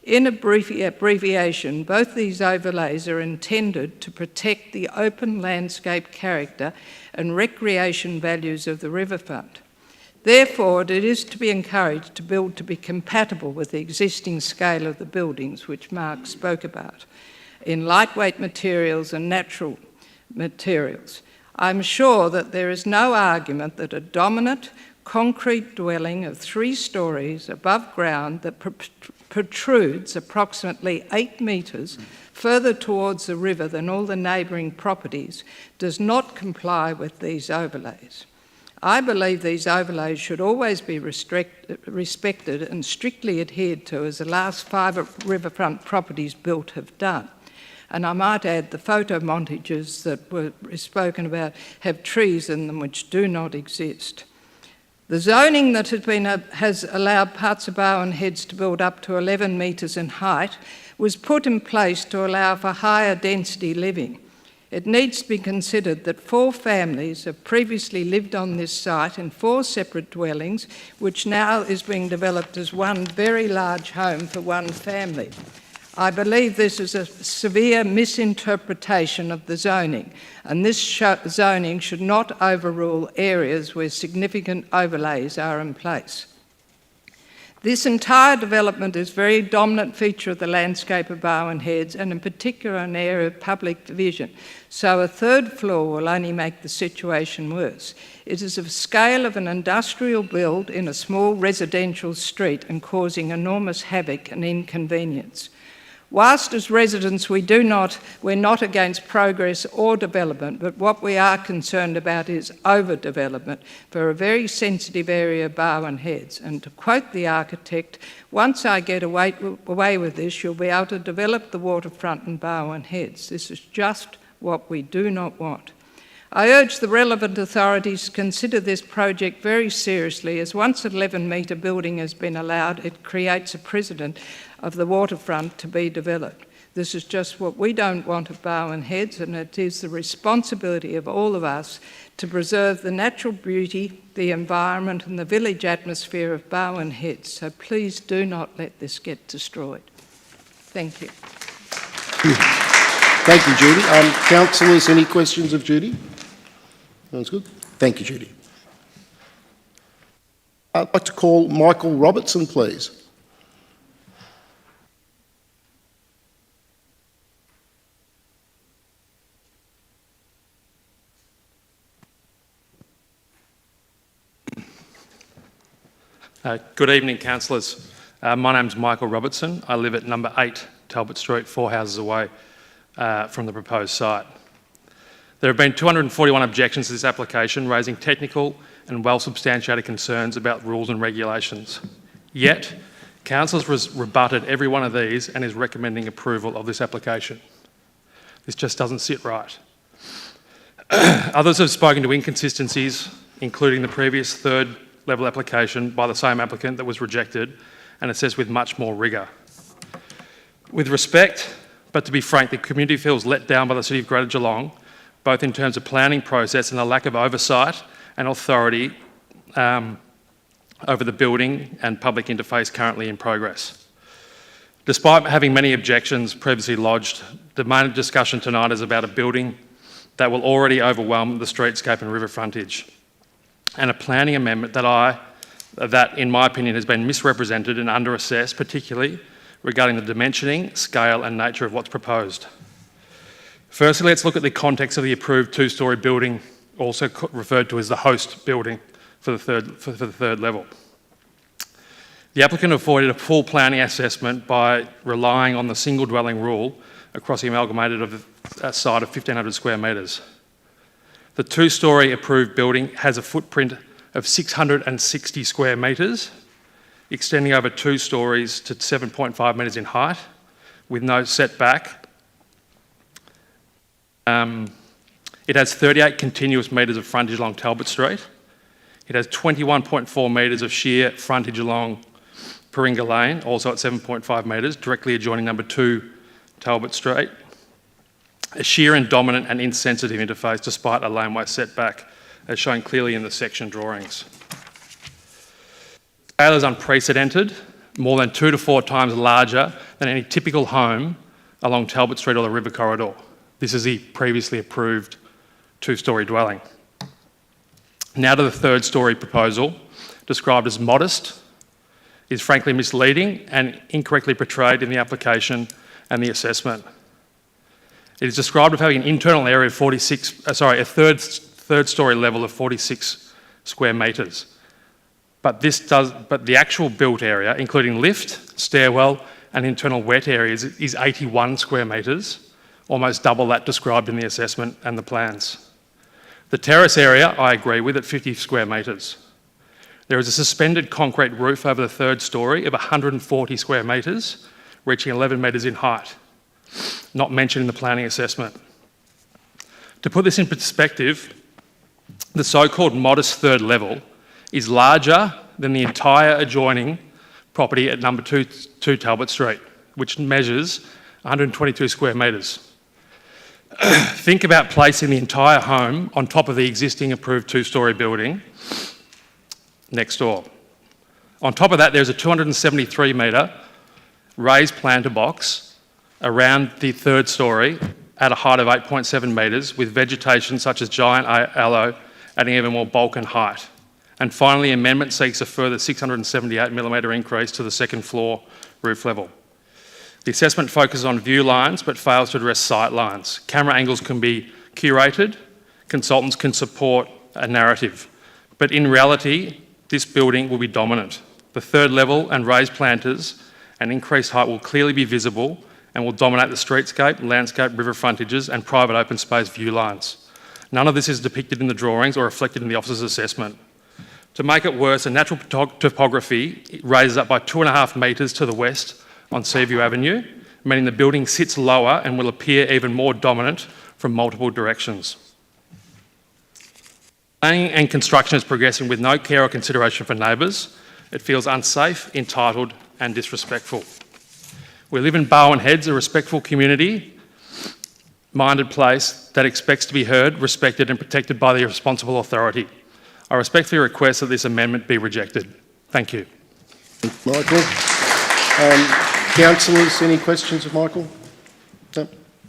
[SPEAKER 10] In abbreviation, both these overlays are intended to protect the open landscape character and recreation values of the riverfront. Therefore, it is to be encouraged to build to be compatible with the existing scale of the buildings, which Mark spoke about, in lightweight materials and natural materials. I'm sure that there is no argument that a dominant concrete dwelling of 3 stories above ground that protrudes approximately 8 metres further towards the river than all the neighbouring properties does not comply with these overlays. I believe these overlays should always be respected and strictly adhered to, as the last 5 riverfront properties built have done. And I might add the photo montages that were spoken about have trees in them which do not exist. The zoning that has allowed parts of Barwon Heads to build up to 11 metres in height was put in place to allow for higher density living. It needs to be considered that 4 families have previously lived on this site in 4 separate dwellings, which now is being developed as one very large home for one family. I believe this is a severe misinterpretation of the zoning, and this zoning should not overrule areas where significant overlays are in place. This entire development is a very dominant feature of the landscape of Barwon Heads, and in particular an area of public vision, so a 3rd floor will only make the situation worse. It is of the scale of an industrial build in a small residential street and causing enormous havoc and inconvenience. Whilst as residents we're not against progress or development, but what we are concerned about is overdevelopment for a very sensitive area of Barwon Heads. And to quote the architect, once I get away with this, you'll be able to develop the waterfront in Barwon Heads. This is just what we do not want. I urge the relevant authorities to consider this project very seriously, as once an 11-metre building has been allowed, it creates a precedent of the waterfront to be developed. This is just what we don't want at Barwon Heads, and it is the responsibility of all of us to preserve the natural beauty, the environment and the village atmosphere of Barwon Heads. So please do not let this get destroyed. Thank you.
[SPEAKER 1] Thank you, Judy. Councillors, any questions of Judy? Sounds good. Thank you, Judy. I'd like to call Michael Robertson, please.
[SPEAKER 11] Good evening, councillors. My name's Michael Robertson. I live at number 8 Talbot Street, 4 houses away from the proposed site. There have been 241 objections to this application, raising technical and well-substantiated concerns about rules and regulations. Yet, council has rebutted every one of these and is recommending approval of this application. This just doesn't sit right. Others have spoken to inconsistencies, including the previous third level application by the same applicant that was rejected, and it says with much more rigour. With respect, but to be frank, the community feels let down by the City of Greater Geelong, both in terms of planning process and the lack of oversight and authority over the building and public interface currently in progress. Despite having many objections previously lodged, the main discussion tonight is about a building that will already overwhelm the streetscape and river frontage, and a planning amendment that, in my opinion, has been misrepresented and under-assessed, particularly regarding the dimensioning, scale and nature of what's proposed. Firstly, let's look at the context of the approved two-storey building, also referred to as the host building for the third level. The applicant avoided a full planning assessment by relying on the single dwelling rule across the amalgamated site of 1,500 square metres. The two-storey approved building has a footprint of 660 square metres, extending over 2 storeys to 7.5 metres in height, with no setback. It has 38 continuous metres of frontage along Talbot Street. It has 21.4 metres of sheer frontage along Paringa Lane, also at 7.5 metres, directly adjoining number 2 Talbot Street. A sheer and dominant and insensitive interface despite a laneway setback, as shown clearly in the section drawings. Scale is unprecedented, more than 2 to 4 times larger than any typical home along Talbot Street or the river corridor. This is the previously approved two-storey dwelling. Now to the third-storey proposal, described as modest, is frankly misleading and incorrectly portrayed in the application and the assessment. It is described as having an internal area of a third-storey level of 46 square metres. But the actual built area, including lift, stairwell and internal wet areas, is 81 square metres, almost double that described in the assessment and the plans. The terrace area, I agree with, at 50 square metres. There is a suspended concrete roof over the third storey of 140 square metres, reaching 11 metres in height, not mentioned in the planning assessment. To put this in perspective, the so-called modest third level is larger than the entire adjoining property at number 2 Talbot Street, which measures 122 square metres. Think about placing the entire home on top of the existing approved two-storey building next door. On top of that, there's a 273 metre raised planter box around the third storey at a height of 8.7 metres, with vegetation such as giant aloe adding even more bulk and height. And finally, amendment seeks a further 678mm increase to the second floor roof level. The assessment focuses on view lines but fails to address sight lines. Camera angles can be curated, consultants can support a narrative, but in reality, this building will be dominant. The third level and raised planters and increased height will clearly be visible and will dominate the streetscape, landscape, river frontages and private open space view lines. None of this is depicted in the drawings or reflected in the officer's assessment. To make it worse, a natural topography raises up by 2.5 metres to the west on Seaview Avenue, meaning the building sits lower and will appear even more dominant from multiple directions. Planning and construction is progressing with no care or consideration for neighbours. It feels unsafe, entitled and disrespectful. We live in Barwon Heads, a respectful community-minded place that expects to be heard, respected and protected by the responsible authority. I respectfully request that this amendment be rejected. Thank you.
[SPEAKER 1] Michael. Councillors, any questions of Michael? No?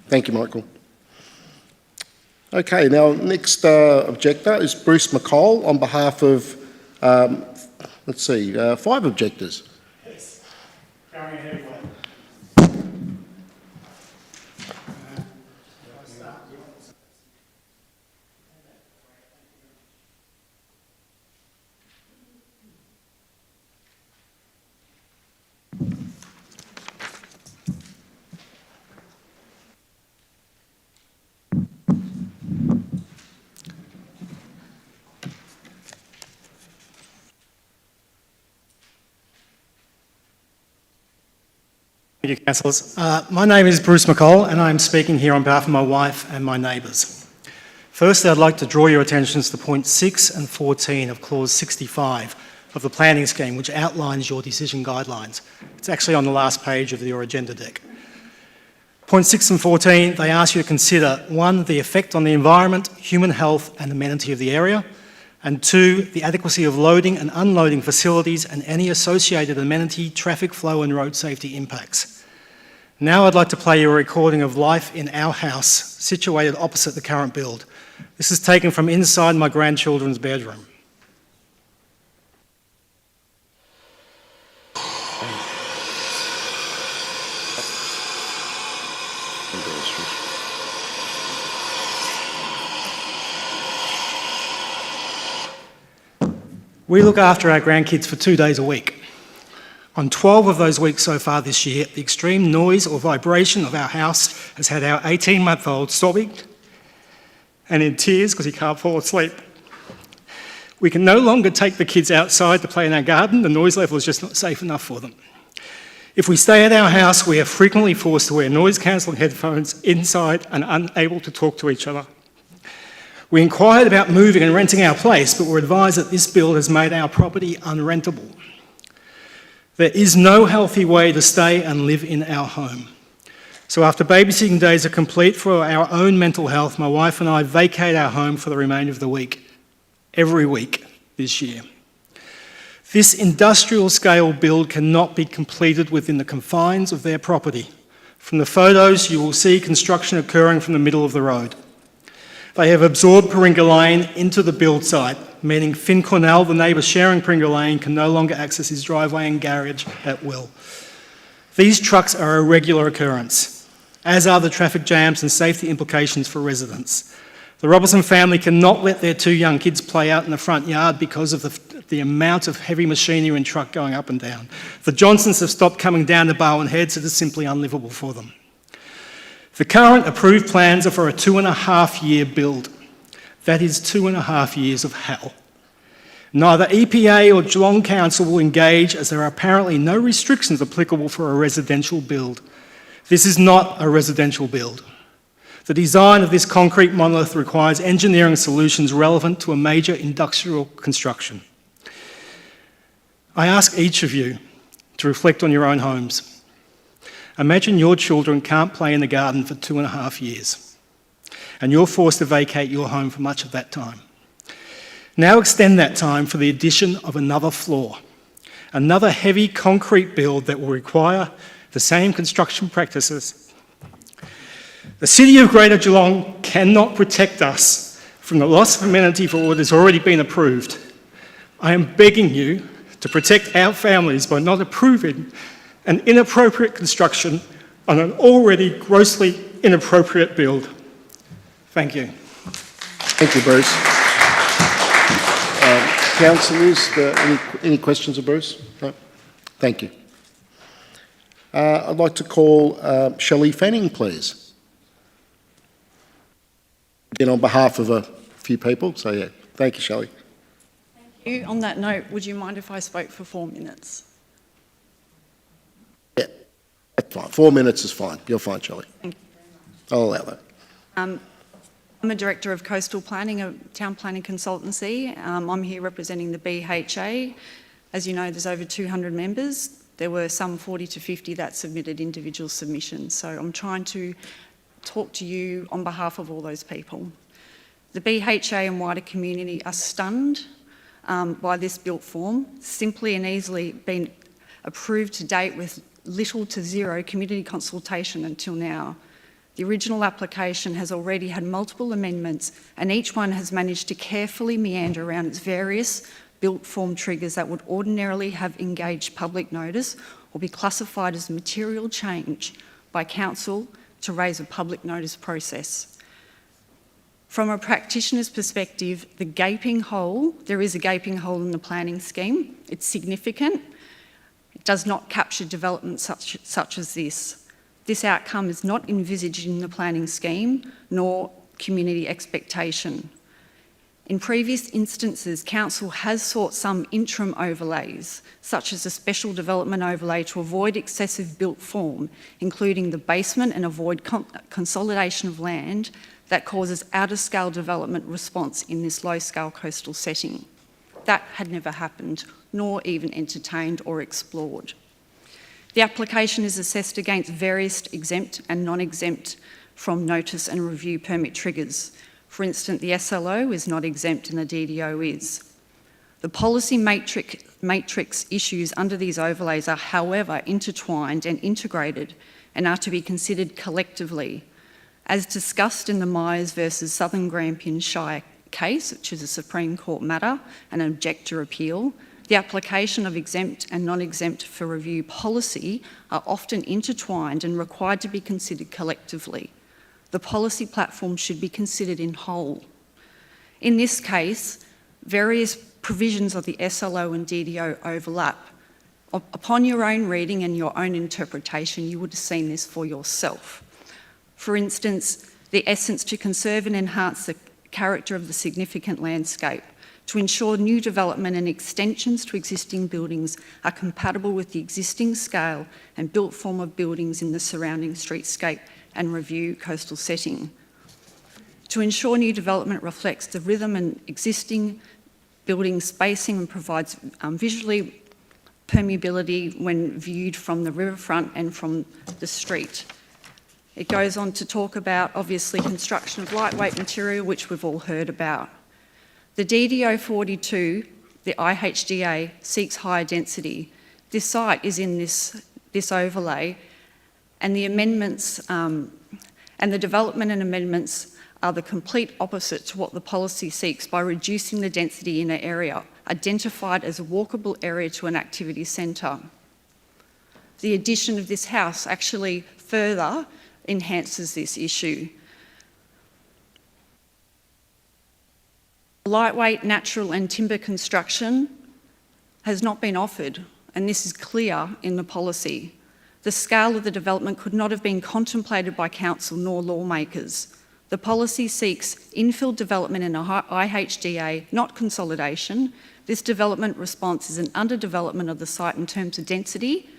[SPEAKER 1] Thank you, Michael. Okay, now next objector is Bruce McCall on behalf of, 5 objectors.
[SPEAKER 12] Yes. Carrying a heavy weight. Thank you, councillors. My name is Bruce McCall and I'm speaking here on behalf of my wife and my neighbours. Firstly, I'd like to draw your attention to point 6 and 14 of clause 65 of the planning scheme, which outlines your decision guidelines. It's actually on the last page of your agenda deck. Point 6 and 14, they ask you to consider 1, the effect on the environment, human health and amenity of the area, and 2, the adequacy of loading and unloading facilities and any associated amenity, traffic flow and road safety impacts. Now I'd like to play you a recording of life in our house, situated opposite the current build. This is taken from inside my grandchildren's bedroom. We look after our grandkids for 2 days a week. On 12 of those weeks so far this year, the extreme noise or vibration of our house has had our 18-month-old sobbing and in tears because he can't fall asleep. We can no longer take the kids outside to play in our garden. The noise level is just not safe enough for them. If we stay at our house, we are frequently forced to wear noise-cancelling headphones inside and unable to talk to each other. We inquired about moving and renting our place, but were advised that this build has made our property unrentable. There is no healthy way to stay and live in our home. So after babysitting days are complete for our own mental health, my wife and I vacate our home for the remainder of the week, every week this year. This industrial scale build cannot be completed within the confines of their property. From the photos, you will see construction occurring from the middle of the road. They have absorbed Paringa Lane into the build site, meaning Finn Cornell, the neighbour sharing Paringa Lane, can no longer access his driveway and garage at will. These trucks are a regular occurrence, as are the traffic jams and safety implications for residents. The Robertson family cannot let their 2 young kids play out in the front yard because of the amount of heavy machinery and truck going up and down. The Johnsons have stopped coming down to Barwon Heads. It is simply unlivable for them. The current approved plans are for a 2.5-year build. That is 2.5 years of hell. Neither EPA or Geelong Council will engage, as there are apparently no restrictions applicable for a residential build. This is not a residential build. The design of this concrete monolith requires engineering solutions relevant to a major industrial construction. I ask each of you to reflect on your own homes. Imagine your children can't play in the garden for 2.5 years, and you're forced to vacate your home for much of that time. Now extend that time for the addition of another floor, another heavy concrete build that will require the same construction practices. The City of Greater Geelong cannot protect us from the loss of amenity for what has already been approved. I am begging you to protect our families by not approving an inappropriate construction on an already grossly inappropriate build. Thank you.
[SPEAKER 1] Thank you, Bruce. Councillors, any questions of Bruce? No? Thank you. I'd like to call Shelley Fanning, please. Again, on behalf of a few people, so yeah. Thank you, Shelley.
[SPEAKER 13] Thank you. On that note, would you mind if I spoke for 4 minutes?
[SPEAKER 1] Yeah, that's fine. 4 minutes is fine. You're fine, Shelley.
[SPEAKER 13] Thank you.
[SPEAKER 1] I'll allow that.
[SPEAKER 13] I'm a Director of Coastal Planning, a town planning consultancy. I'm here representing the BHA. As you know, there's over 200 members. There were some 40 to 50 that submitted individual submissions. So I'm trying to talk to you on behalf of all those people. The BHA and wider community are stunned by this built form, simply and easily been approved to date with little to zero community consultation until now. The original application has already had multiple amendments, and each one has managed to carefully meander around its various built form triggers that would ordinarily have engaged public notice or be classified as material change by council to raise a public notice process. From a practitioner's perspective, there is a gaping hole in the planning scheme. It's significant. It does not capture development such as this. This outcome is not envisaged in the planning scheme, nor community expectation. In previous instances, council has sought some interim overlays, such as a special development overlay to avoid excessive built form, including the basement, and avoid consolidation of land that causes out-of-scale development response in this low-scale coastal setting. That had never happened, nor even entertained or explored. The application is assessed against various exempt and non-exempt from notice and review permit triggers. For instance, the SLO is not exempt and the DDO is. The policy matrix issues under these overlays are, however, intertwined and integrated and are to be considered collectively. As discussed in the Myers versus Southern Grampian Shire case, which is a Supreme Court matter and an objector appeal, the application of exempt and non-exempt for review policy are often intertwined and required to be considered collectively. The policy platform should be considered in whole. In this case, various provisions of the SLO and DDO overlap. Upon your own reading and your own interpretation, you would have seen this for yourself. For instance, the essence to conserve and enhance the character of the significant landscape, to ensure new development and extensions to existing buildings are compatible with the existing scale and built form of buildings in the surrounding streetscape and review coastal setting. To ensure new development reflects the rhythm and existing building spacing and provides visually permeability when viewed from the riverfront and from the street. It goes on to talk about, obviously, construction of lightweight material, which we've all heard about. The DDO 42, the IHDA, seeks higher density. This site is in this overlay, and the amendments and the development and amendments are the complete opposite to what the policy seeks by reducing the density in an area identified as a walkable area to an activity centre. The addition of this house actually further enhances this issue. Lightweight, natural and timber construction has not been offered, and this is clear in the policy. The scale of the development could not have been contemplated by council nor lawmakers. The policy seeks infill development in a IHDA, not consolidation. This development response is an underdevelopment of the site in terms of density,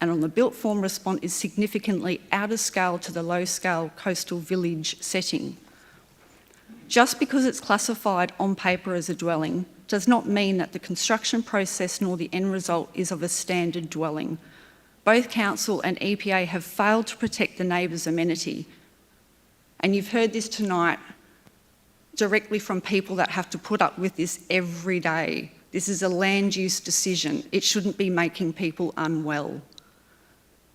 [SPEAKER 13] and on the built form response is significantly out of scale to the low scale coastal village setting. Just because it's classified on paper as a dwelling does not mean that the construction process nor the end result is of a standard dwelling. Both council and EPA have failed to protect the neighbour's amenity. And you've heard this tonight directly from people that have to put up with this every day. This is a land use decision. It shouldn't be making people unwell.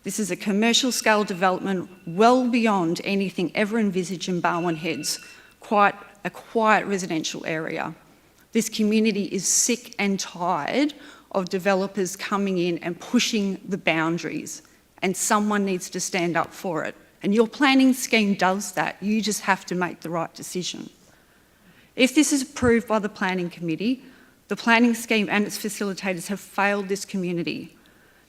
[SPEAKER 13] This is a commercial scale development well beyond anything ever envisaged in Barwon Heads, quite a quiet residential area. This community is sick and tired of developers coming in and pushing the boundaries, and someone needs to stand up for it. And your planning scheme does that. You just have to make the right decision. If this is approved by the planning committee, the planning scheme and its facilitators have failed this community.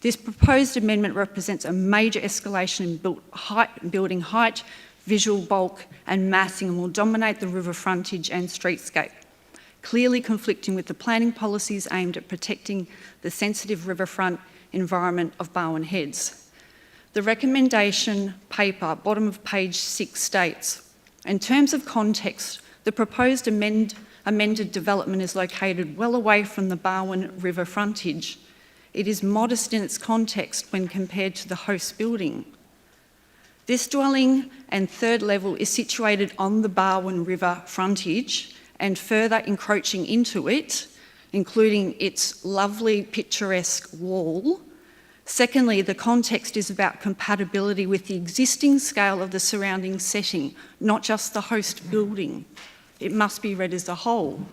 [SPEAKER 13] This proposed amendment represents a major escalation in building height, visual bulk and massing, and will dominate the river frontage and streetscape, clearly conflicting with the planning policies aimed at protecting the sensitive riverfront environment of Barwon Heads. The recommendation paper, bottom of page 6, states, In terms of context, the proposed amended development is located well away from the Barwon River frontage. It is modest in its context when compared to the host building. This dwelling and third level is situated on the Barwon River frontage and further encroaching into it, including its lovely picturesque wall. Secondly, the context is about compatibility with the existing scale of the surrounding setting, not just the host building. It must be read as a whole.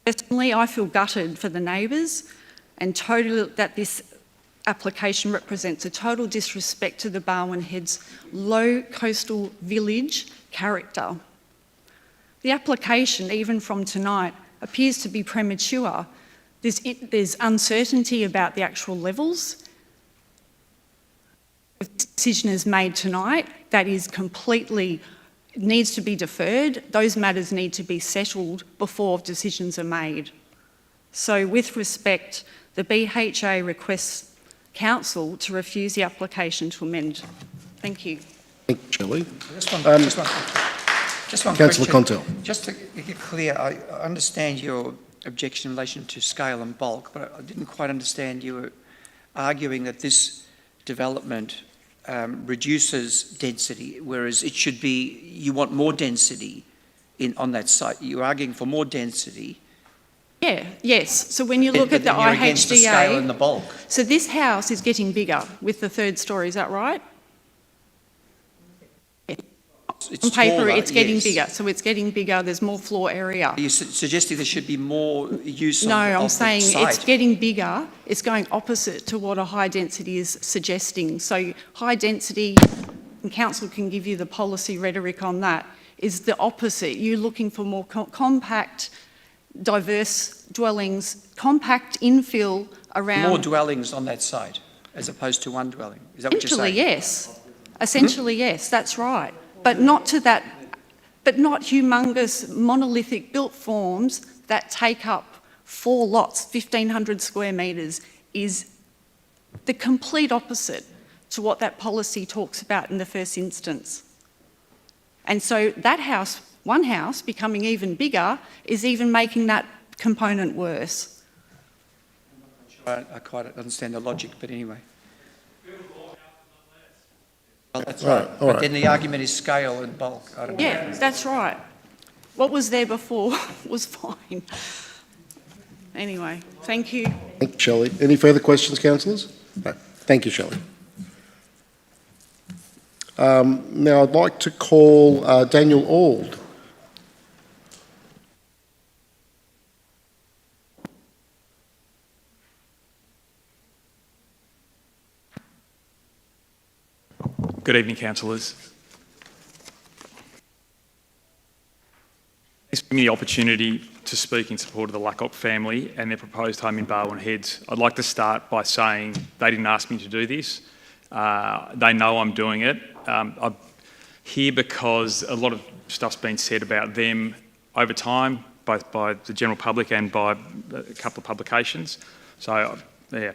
[SPEAKER 13] Personally, I feel gutted for the neighbours and totally that this application represents a total disrespect to the Barwon Heads' low coastal village character. The application, even from tonight, appears to be premature. There's uncertainty about the actual levels. If the decision is made tonight, that is completely, needs to be deferred. Those matters need to be settled before decisions are made. So with respect, the BHA requests Council to refuse the application to amend. Thank you.
[SPEAKER 1] Thank you, Shelley.
[SPEAKER 6] Just one
[SPEAKER 1] Councillor
[SPEAKER 6] question.
[SPEAKER 1] Contel.
[SPEAKER 6] Just to get clear, I understand your objection in relation to scale and bulk, but I didn't quite understand you were arguing that this development reduces density, whereas it should be, you want more density on that site. You're arguing for more density.
[SPEAKER 13] Yeah, yes. So when you look at the
[SPEAKER 6] you're against the scale and the
[SPEAKER 13] IHDA,
[SPEAKER 6] bulk.
[SPEAKER 13] so this house is getting bigger with the third story, is that right?
[SPEAKER 6] It's
[SPEAKER 13] On paper,
[SPEAKER 6] taller,
[SPEAKER 13] it's getting
[SPEAKER 6] yes.
[SPEAKER 13] bigger, so it's getting bigger, there's more floor area.
[SPEAKER 6] Are you suggesting there should be more use
[SPEAKER 13] No,
[SPEAKER 6] of
[SPEAKER 13] I'm
[SPEAKER 6] the
[SPEAKER 13] saying
[SPEAKER 6] site?
[SPEAKER 13] it's getting bigger, it's going opposite to what a high density is suggesting. So high density, and Council can give you the policy rhetoric on that, is the opposite. You're looking for more compact, diverse dwellings, compact infill around...
[SPEAKER 6] More dwellings on that site, as opposed to one dwelling. Is that what you're saying?
[SPEAKER 13] Essentially, yes, that's right. But not to that, but not humongous monolithic built forms that take up 4 lots, 1,500 square metres, is the complete opposite to what that policy talks about in the first instance. And so that house, one house, becoming even bigger is even making that component worse.
[SPEAKER 6] I quite understand the logic, but anyway. Well, that's
[SPEAKER 1] All
[SPEAKER 6] right.
[SPEAKER 1] right, all
[SPEAKER 6] But
[SPEAKER 1] right.
[SPEAKER 6] then the argument is scale and bulk. I don't know.
[SPEAKER 13] Yeah, that's right. What was there before was fine. Anyway, thank you.
[SPEAKER 1] Thank you, Shelley. Any further questions, councillors? No. Thank you, Shelley. Now I'd like to call Daniel Auld.
[SPEAKER 11] Good evening, councillors. Thanks for giving me the opportunity to speak in support of the Luckock family and their proposed home in Barwon Heads. I'd like to start by saying they didn't ask me to do this. They know I'm doing it. I'm here because a lot of stuff's been said about them over time, both by the general public and by a couple of publications. So, yeah.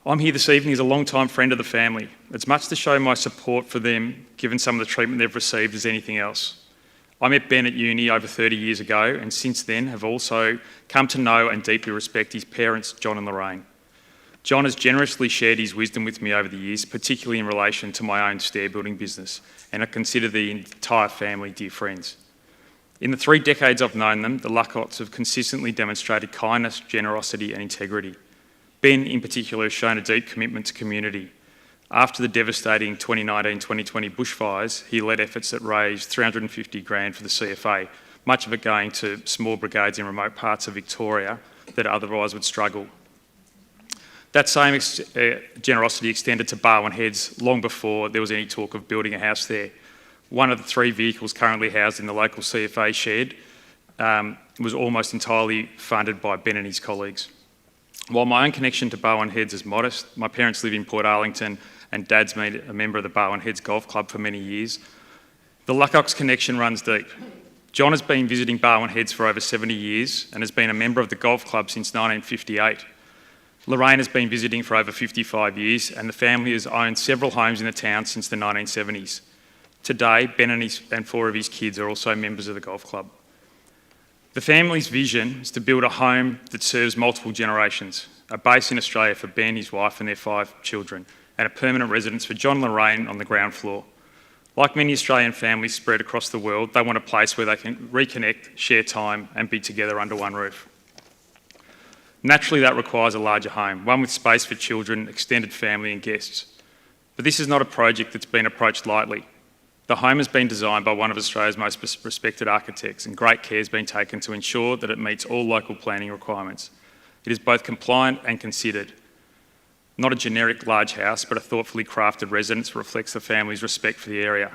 [SPEAKER 11] I'm here this evening as a long-time friend of the family. It's much to show my support for them, given some of the treatment they've received, as anything else. I met Ben at uni over 30 years ago, and since then have also come to know and deeply respect his parents, John and Lorraine. John has generously shared his wisdom with me over the years, particularly in relation to my own stair building business, and I consider the entire family dear friends. In the 3 decades I've known them, the Luckotts have consistently demonstrated kindness, generosity and integrity. Ben, in particular, has shown a deep commitment to community. After the devastating 2019-2020 bushfires, he led efforts that raised $350,000 for the CFA, much of it going to small brigades in remote parts of Victoria that otherwise would struggle. That same generosity extended to Barwon Heads long before there was any talk of building a house there. One of the 3 vehicles currently housed in the local CFA shed was almost entirely funded by Ben and his colleagues. While my own connection to Barwon Heads is modest, my parents live in Port Arlington and Dad's been a member of the Barwon Heads Golf Club for many years. The Luckocks connection runs deep. John has been visiting Barwon Heads for over 70 years and has been a member of the golf club since 1958. Lorraine has been visiting for over 55 years and the family has owned several homes in the town since the 1970s.
[SPEAKER 14] Today, Ben and 4 of his kids are also members of the golf club. The family's vision is to build a home that serves multiple generations, a base in Australia for Ben, his wife and their 5 children, and a permanent residence for John and Lorraine on the ground floor. Like many Australian families spread across the world, they want a place where they can reconnect, share time and be together under one roof. Naturally, that requires a larger home, one with space for children, extended family and guests. But this is not a project that's been approached lightly. The home has been designed by one of Australia's most respected architects, and great care has been taken to ensure that it meets all local planning requirements. It is both compliant and considered. Not a generic large house, but a thoughtfully crafted residence that reflects the family's respect for the area.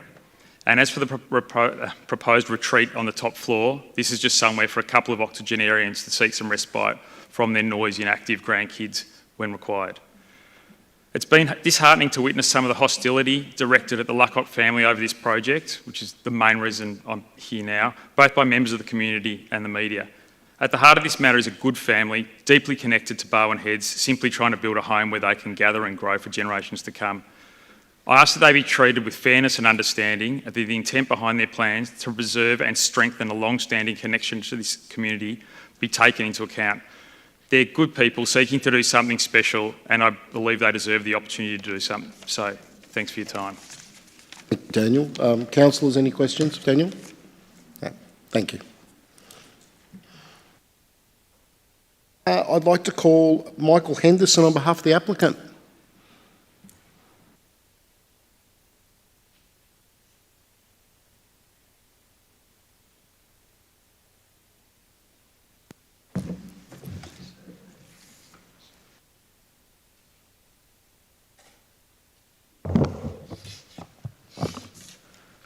[SPEAKER 14] And as for the proposed retreat on the top floor, this is just somewhere for a couple of octogenarians to seek some respite from their noisy and active grandkids when required. It's been disheartening to witness some of the hostility directed at the Luckock family over this project, which is the main reason I'm here now, both by members of the community and the media. At the heart of this matter is a good family, deeply connected to Barwon Heads, simply trying to build a home where they can gather and grow for generations to come. I ask that they be treated with fairness and understanding, and that the intent behind their plans to preserve and strengthen a long-standing connection to this community be taken into account. They're good people seeking to do something special, and I believe they deserve the opportunity to do something. So, thanks for your time.
[SPEAKER 1] Daniel. Councillors, any questions? Daniel? No. Thank you. I'd like to call Michael Henderson on behalf of the applicant.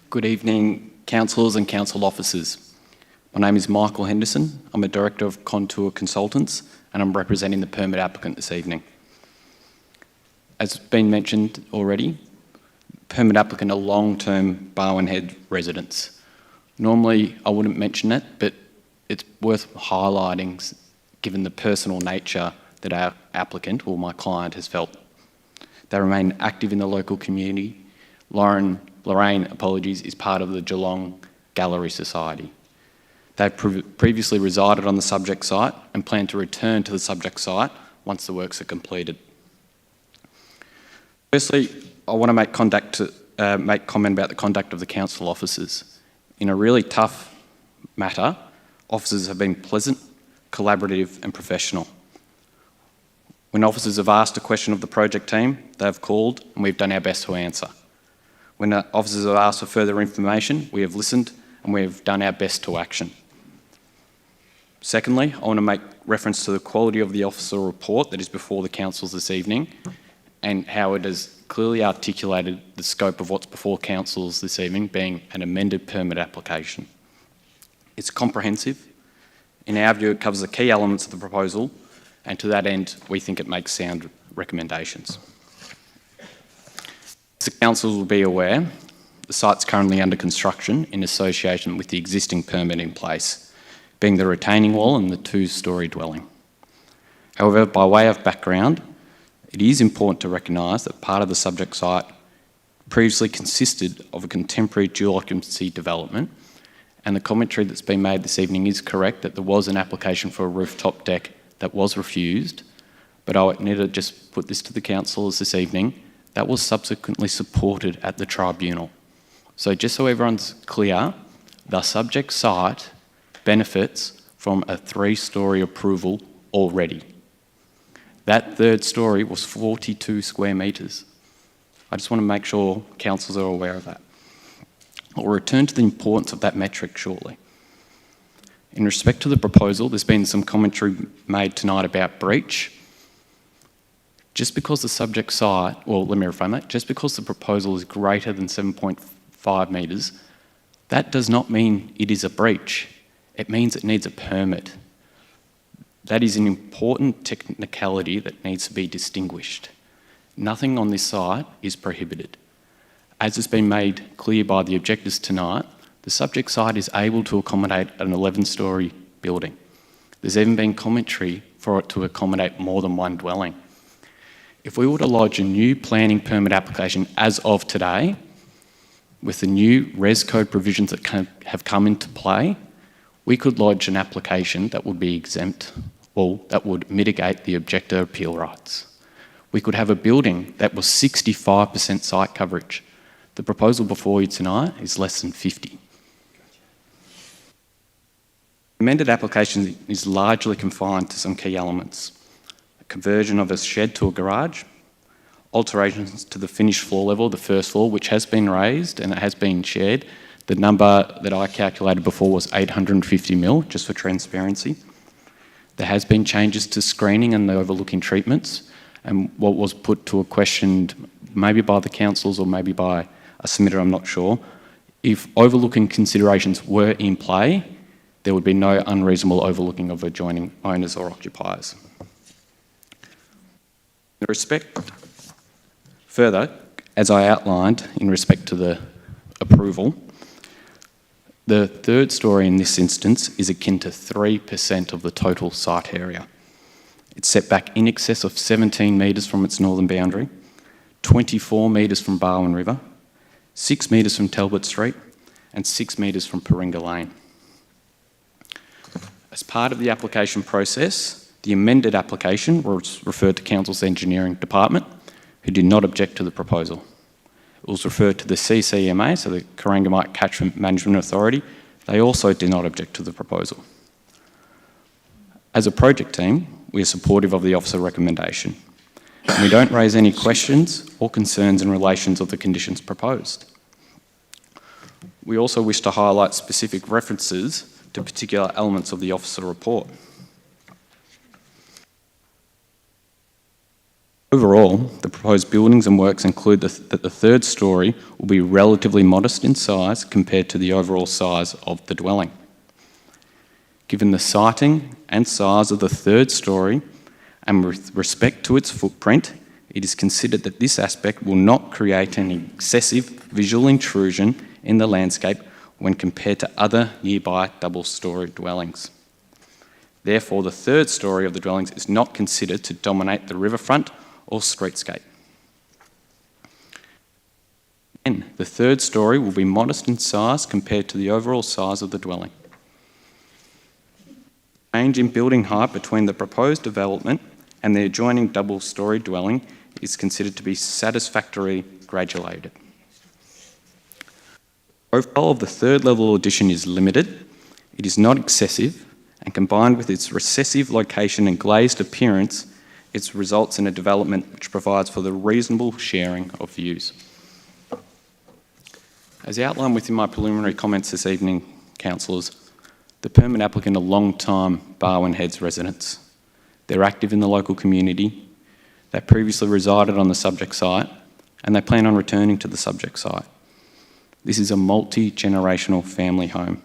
[SPEAKER 15] Good evening, councillors and council officers. My name is Michael Henderson. I'm a Director of Contour Consultants and I'm representing the permit applicant this evening. As been mentioned already, permit applicant are long-term Barwon Head residents. Normally I wouldn't mention it, but it's worth highlighting given the personal nature that our applicant or my client has felt. They remain active in the local community. Lorraine, is part of the Geelong Gallery Society. They've previously resided on the subject site and plan to return to the subject site once the works are completed. Firstly, I want to make comment about the conduct of the council officers. In a really tough matter, officers have been pleasant, collaborative and professional. When officers have asked a question of the project team, they've called and we've done our best to answer. When officers have asked for further information, we have listened and we have done our best to action. Secondly, I want to make reference to the quality of the officer report that is before the councils this evening and how it has clearly articulated the scope of what's before councils this evening being an amended permit application. It's comprehensive. In our view, it covers the key elements of the proposal and to that end, we think it makes sound recommendations. As the council will be aware, the site's currently under construction in association with the existing permit in place, being the retaining wall and the 2-storey dwelling. However, by way of background, it is important to recognise that part of the subject site previously consisted of a contemporary dual occupancy development, and the commentary that's been made this evening is correct that there was an application for a rooftop deck that was refused, but I need to just put this to the councillors this evening. That was subsequently supported at the tribunal. So just so everyone's clear, the subject site benefits from a 3-storey approval already. That 3rd storey was 42 square metres. I just want to make sure councillors are aware of that. I'll return to the importance of that metric shortly. In respect to the proposal, there's been some commentary made tonight about breach. Just because the subject site, well, let me reframe that, just because the proposal is greater than 7.5 metres, that does not mean it is a breach. It means it needs a permit. That is an important technicality that needs to be distinguished. Nothing on this site is prohibited. As has been made clear by the objectors tonight, the subject site is able to accommodate an 11-storey building. There's even been commentary for it to accommodate more than one dwelling. If we were to lodge a new planning permit application as of today, with the new res code provisions that have come into play, we could lodge an application that would be exempt or that would mitigate the objector appeal rights. We could have a building that was 65% site coverage. The proposal before you tonight is less than 50. The amended application is largely confined to some key elements. A conversion of a shed to a garage, alterations to the finished floor level, the first floor, which has been raised and it has been shared. The number that I calculated before was 850 mil, just for transparency. There has been changes to screening and the overlooking treatments, and what was put to a question, maybe by the councils or maybe by a submitter, I'm not sure, if overlooking considerations were in play, there would be no unreasonable overlooking of adjoining owners or occupiers. Further, as I outlined in respect to the approval, the third story in this instance is akin to 3% of the total site area. It's set back in excess of 17 metres from its northern boundary, 24 metres from Barwon River, 6 metres from Talbot Street, and 6 metres from Paringa Lane. As part of the application process, the amended application was referred to Council's Engineering Department, who did not object to the proposal. It was referred to the CCMA, so the Corangamite Catchment Management Authority. They also did not object to the proposal. As a project team, we are supportive of the officer recommendation. And we don't raise any questions or concerns in relation to the conditions proposed. We also wish to highlight specific references to particular elements of the officer report. Overall, the proposed buildings and works include that the third story will be relatively modest in size compared to the overall size of the dwelling. Given the siting and size of the third story and with respect to its footprint, it is considered that this aspect will not create any excessive visual intrusion in the landscape when compared to other nearby double-storey dwellings. Therefore, the third story of the dwellings is not considered to dominate the riverfront or streetscape. Again, the third story will be modest in size compared to the overall size of the dwelling. Change in building height between the proposed development and the adjoining double-storey dwelling is considered to be satisfactorily graduated. The profile of the third level addition is limited, it is not excessive, and combined with its recessive location and glazed appearance, it results in a development which provides for the reasonable sharing of views. As outlined within my preliminary comments this evening, councillors, the permit applicant are long-time Barwon Heads residents. They're active in the local community, they previously resided on the subject site, and they plan on returning to the subject site. This is a multi-generational family home.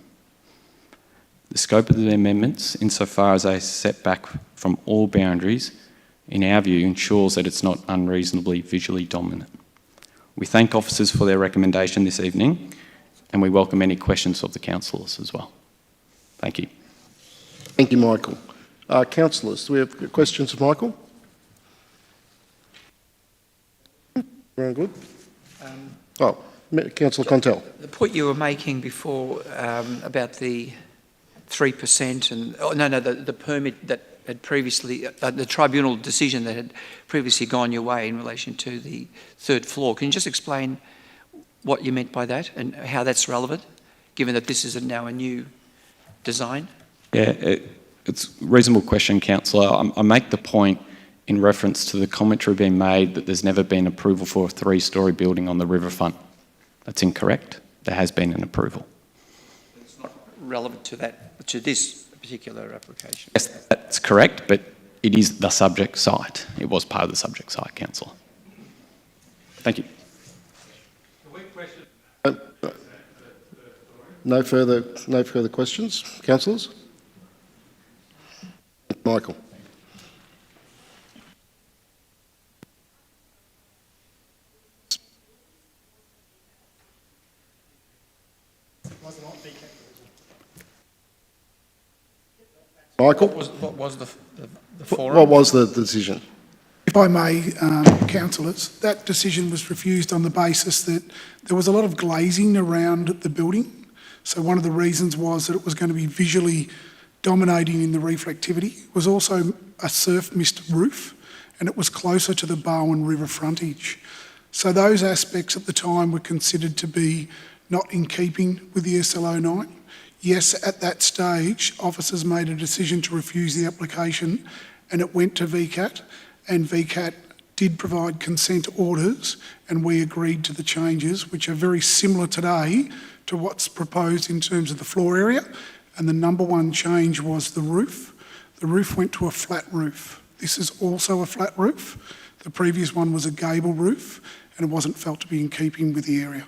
[SPEAKER 15] The scope of the amendments, insofar as they set back from all boundaries, in our view, ensures that it's not unreasonably visually dominant. We thank officers for their recommendation this evening, and we welcome any questions of the councillors as well. Thank you.
[SPEAKER 1] Thank you, Michael. Councillors, do we have questions of Michael? Very good. Councillor Contel.
[SPEAKER 6] The point you were making before about the 3% and, the permit that had previously, the tribunal decision that had previously gone your way in relation to the third floor. Can you just explain what you meant by that and how that's relevant, given that this is now a new design?
[SPEAKER 15] Yeah, it's a reasonable question, councillor. I make the point in reference to the commentary being made that there's never been approval for a 3-storey building on the riverfront. That's incorrect. There has been an approval.
[SPEAKER 6] It's not relevant to that, to this particular application.
[SPEAKER 15] Yes, that's correct, but it is the subject site. It was part of the subject site, councillor. Thank you.
[SPEAKER 1] No further questions, councillors? Michael. Michael?
[SPEAKER 6] What was the forum?
[SPEAKER 1] What was the decision?
[SPEAKER 16] If I may, councillors, that decision was refused on the basis that there was a lot of glazing around the building. So one of the reasons was that it was going to be visually dominating in the reflectivity. It was also a surf mist roof, and it was closer to the Barwon River frontage. So those aspects at the time were considered to be not in keeping with the SL09. Yes, at that stage, officers made a decision to refuse the application, and it went to VCAT, and VCAT did provide consent orders, and we agreed to the changes, which are very similar today to what's proposed in terms of the floor area. And the number one change was the roof. The roof went to a flat roof. This is also a flat roof. The previous one was a gable roof, and it wasn't felt to be in keeping with the area.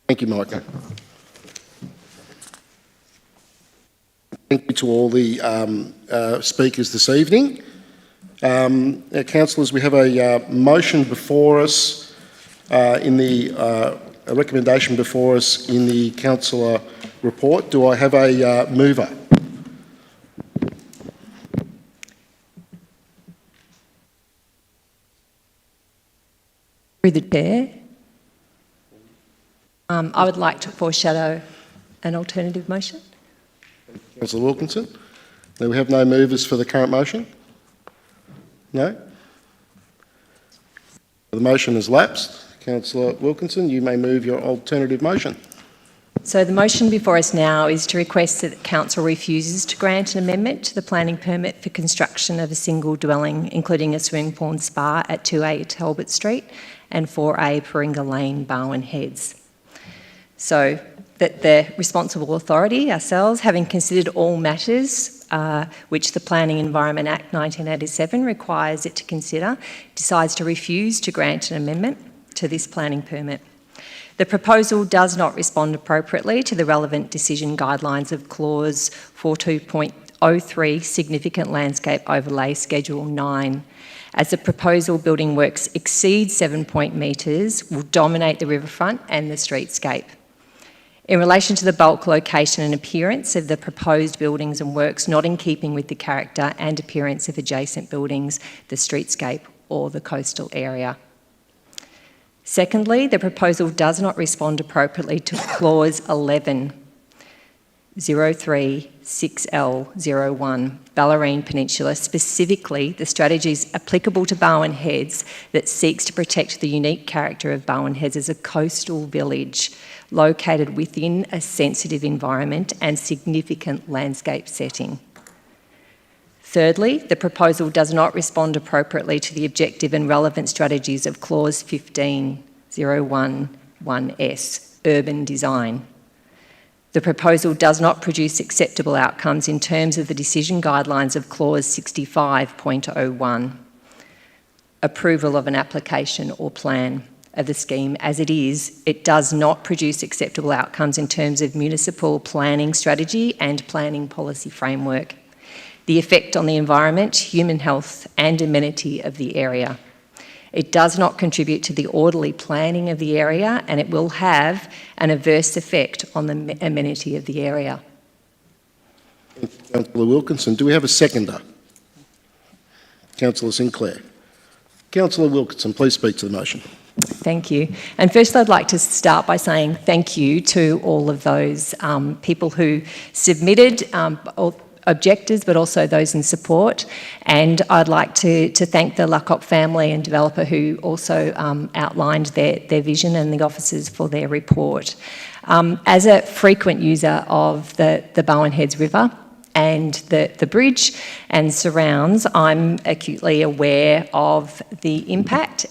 [SPEAKER 1] Thank you, Michael. Thank you to all the speakers this evening. Councillors, we have a motion before us a recommendation before us in the councillor report. Do I have a mover?
[SPEAKER 4] Through the chair, I would like to foreshadow an alternative motion.
[SPEAKER 1] Councillor Wilkinson. Now, we have no movers for the current motion? No? The motion has lapsed. Councillor Wilkinson, you may move your alternative motion.
[SPEAKER 4] So the motion before us now is to request that Council refuses to grant an amendment to the planning permit for construction of a single dwelling, including a swimming pool and spa at 2A Talbot Street and 4A Paringa Lane, Barwon Heads. So that the responsible authority, ourselves, having considered all matters which the Planning Environment Act 1987 requires it to consider, decides to refuse to grant an amendment to this planning permit. The proposal does not respond appropriately to the relevant decision guidelines of Clause 42.03 Significant Landscape Overlay Schedule 9, as the proposal building works exceed 7 metres, will dominate the riverfront and the streetscape. In relation to the bulk location and appearance of the proposed buildings and works not in keeping with the character and appearance of adjacent buildings, the streetscape or the coastal area. Secondly, the proposal does not respond appropriately to Clause 11, 036L01, Bellarine Peninsula, specifically the strategies applicable to Barwon Heads that seeks to protect the unique character of Barwon Heads as a coastal village located within a sensitive environment and significant landscape setting. Thirdly, the proposal does not respond appropriately to the objective and relevant strategies of Clause 15.011S, Urban Design. The proposal does not produce acceptable outcomes in terms of the decision guidelines of Clause 65.01, approval of an application or plan of the scheme. As it is, it does not produce acceptable outcomes in terms of municipal planning strategy and planning policy framework, the effect on the environment, human health and amenity of the area. It does not contribute to the orderly planning of the area, and it will have an adverse effect on the amenity of the area.
[SPEAKER 1] Councillor Wilkinson, do we have a seconder? Councillor Sinclair. Councillor Wilkinson, please speak to the motion.
[SPEAKER 4] Thank you. And first I'd like to start by saying thank you to all of those people who submitted objectors, but also those in support. And I'd like to thank the Luckop family and developer who also outlined their vision, and the officers for their report. As a frequent user of the Barwon Heads River and the bridge and surrounds, I'm acutely aware of the impact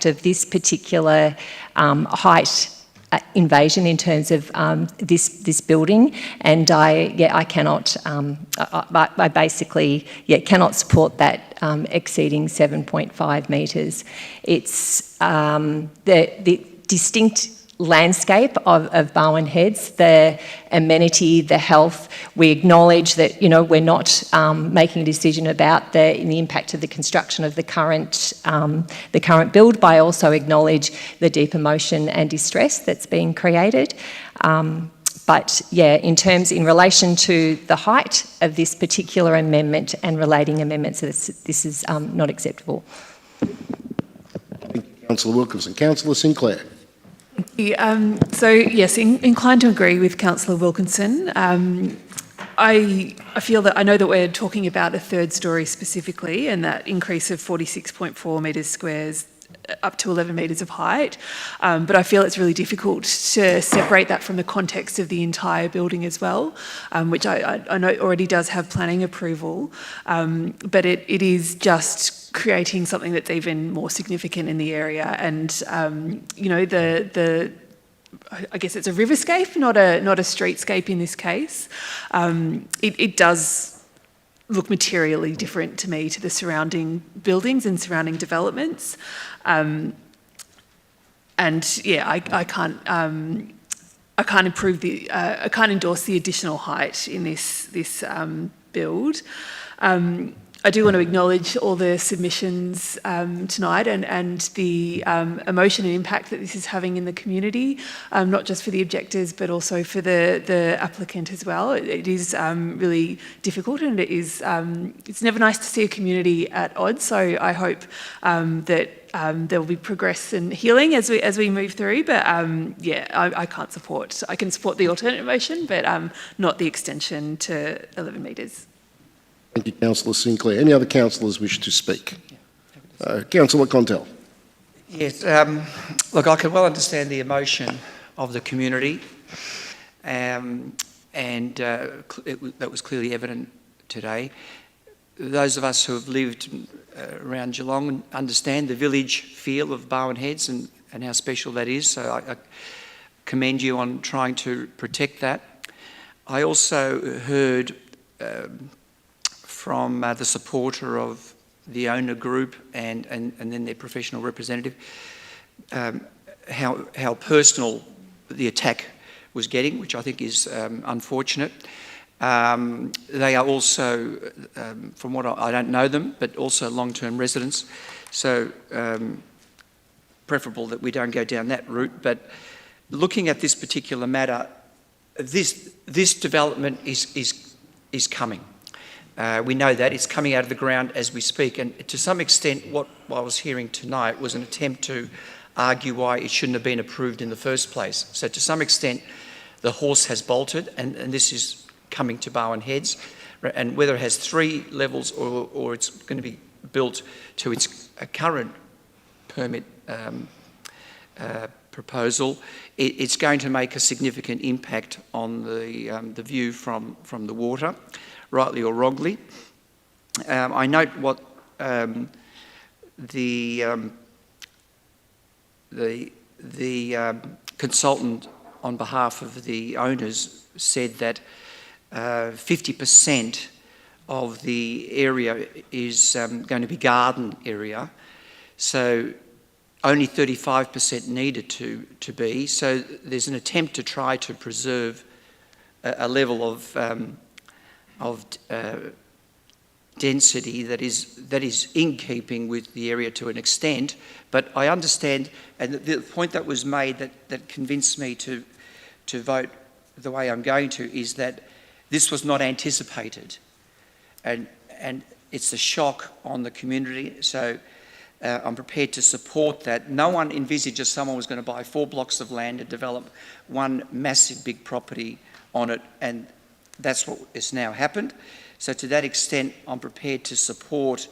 [SPEAKER 4] of this particular height invasion in terms of this building, and I cannot I basically cannot support that exceeding 7.5 metres. It's the distinct landscape of Barwon Heads, the amenity, the health. We acknowledge that we're not making a decision about the impact of the construction of the current build, but I also acknowledge the deep emotion and distress that's being created. But yeah, in relation to the height of this particular amendment and relating amendments, this is not acceptable.
[SPEAKER 1] Councillor Wilkinson. Councillor Sinclair.
[SPEAKER 5] So yes, inclined to agree with Councillor Wilkinson. I feel that I know that we're talking about a third story specifically, and that increase of 46.4 metres squares up to 11 metres of height, but I feel it's really difficult to separate that from the context of the entire building as well, which I know already does have planning approval, but it is just creating something that's even more significant in the area, and you know, I guess it's a riverscape, not a streetscape in this case. It does look materially different to me to the surrounding buildings and surrounding developments. And yeah, I can't endorse the additional height in this build. I do want to acknowledge all the submissions tonight and the emotion and impact that this is having in the community, not just for the objectors but also for the applicant as well. It is really difficult, and it is it's never nice to see a community at odds. So I hope that there will be progress and healing as we move through. But yeah, I can support the alternate motion, but not the extension to 11 metres.
[SPEAKER 1] Thank you, Councillor Sinclair. Any other councillors wish to speak? Councillor Contel.
[SPEAKER 6] Yes, look, I can well understand the emotion of the community, and that was clearly evident today. Those of us who have lived around Geelong understand the village feel of Barwon Heads and how special that is, so I commend you on trying to protect that. I also heard from the supporter of the owner group and then their professional representative, how personal the attack was getting, which I think is unfortunate. They are also, from what I don't know them, but also long-term residents, so preferable that we don't go down that route. But looking at this particular matter, this development is coming. We know that it's coming out of the ground as we speak, and to some extent what I was hearing tonight was an attempt to argue why it shouldn't have been approved in the first place. So to some extent the horse has bolted, and this is coming to Barwon Heads, and whether it has 3 levels or it's going to be built to its current permit proposal, it's going to make a significant impact on the view from the water, rightly or wrongly. I note what the consultant on behalf of the owners said that 50% of the area is going to be garden area, so only 35% needed to be. So there's an attempt to try to preserve a level of density that is in keeping with the area to an extent. But I understand, and the point that was made that convinced me to vote the way I'm going to, is that this was not anticipated, and it's a shock on the community. So I'm prepared to support that. No one envisages someone was going to buy 4 blocks of land and develop one massive big property on it, and that's what has now happened. So to that extent, I'm prepared to support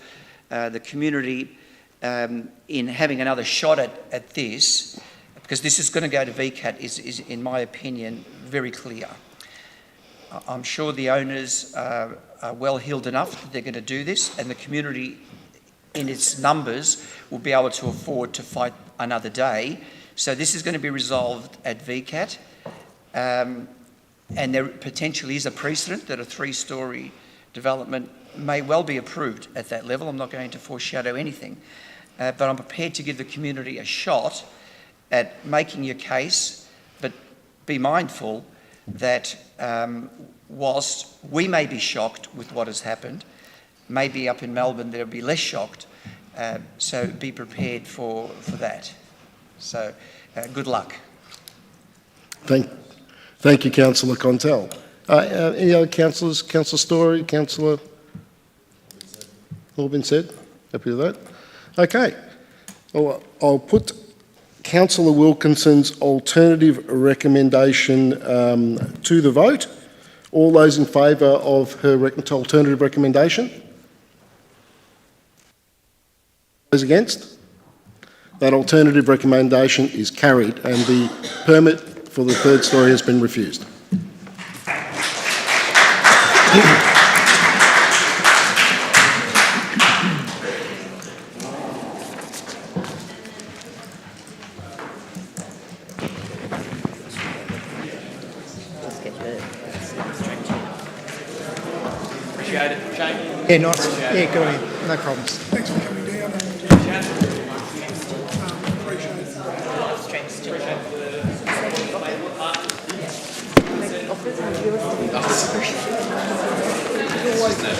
[SPEAKER 6] the community in having another shot at this, because this is going to go to VCAT, is in my opinion, very clear. I'm sure the owners are well-heeled enough that they're going to do this, and the community in its numbers will be able to afford to fight another day. So this is going to be resolved at VCAT. And there potentially is a precedent that a 3-storey development may well be approved at that level. I'm not going to foreshadow anything, but I'm prepared to give the community a shot at making your case, but be mindful that whilst we may be shocked with what has happened, maybe up in Melbourne they'll be less shocked, so be prepared for that. So good luck.
[SPEAKER 1] Thank Thank you, Councillor Contel. Any other councillors? Councillor Story, Councillor? All been said? Happy with that? Okay. I'll put Councillor Wilkinson's alternative recommendation to the vote. All those in favour of her alternative recommendation? Those against? That alternative recommendation is carried and the permit for the third storey has been refused.
[SPEAKER 6] Appreciate it. Shane?
[SPEAKER 2] Yeah, nice. Yeah, go ahead. No problems.
[SPEAKER 16] Thanks for coming down.
[SPEAKER 4] Offers and realistic.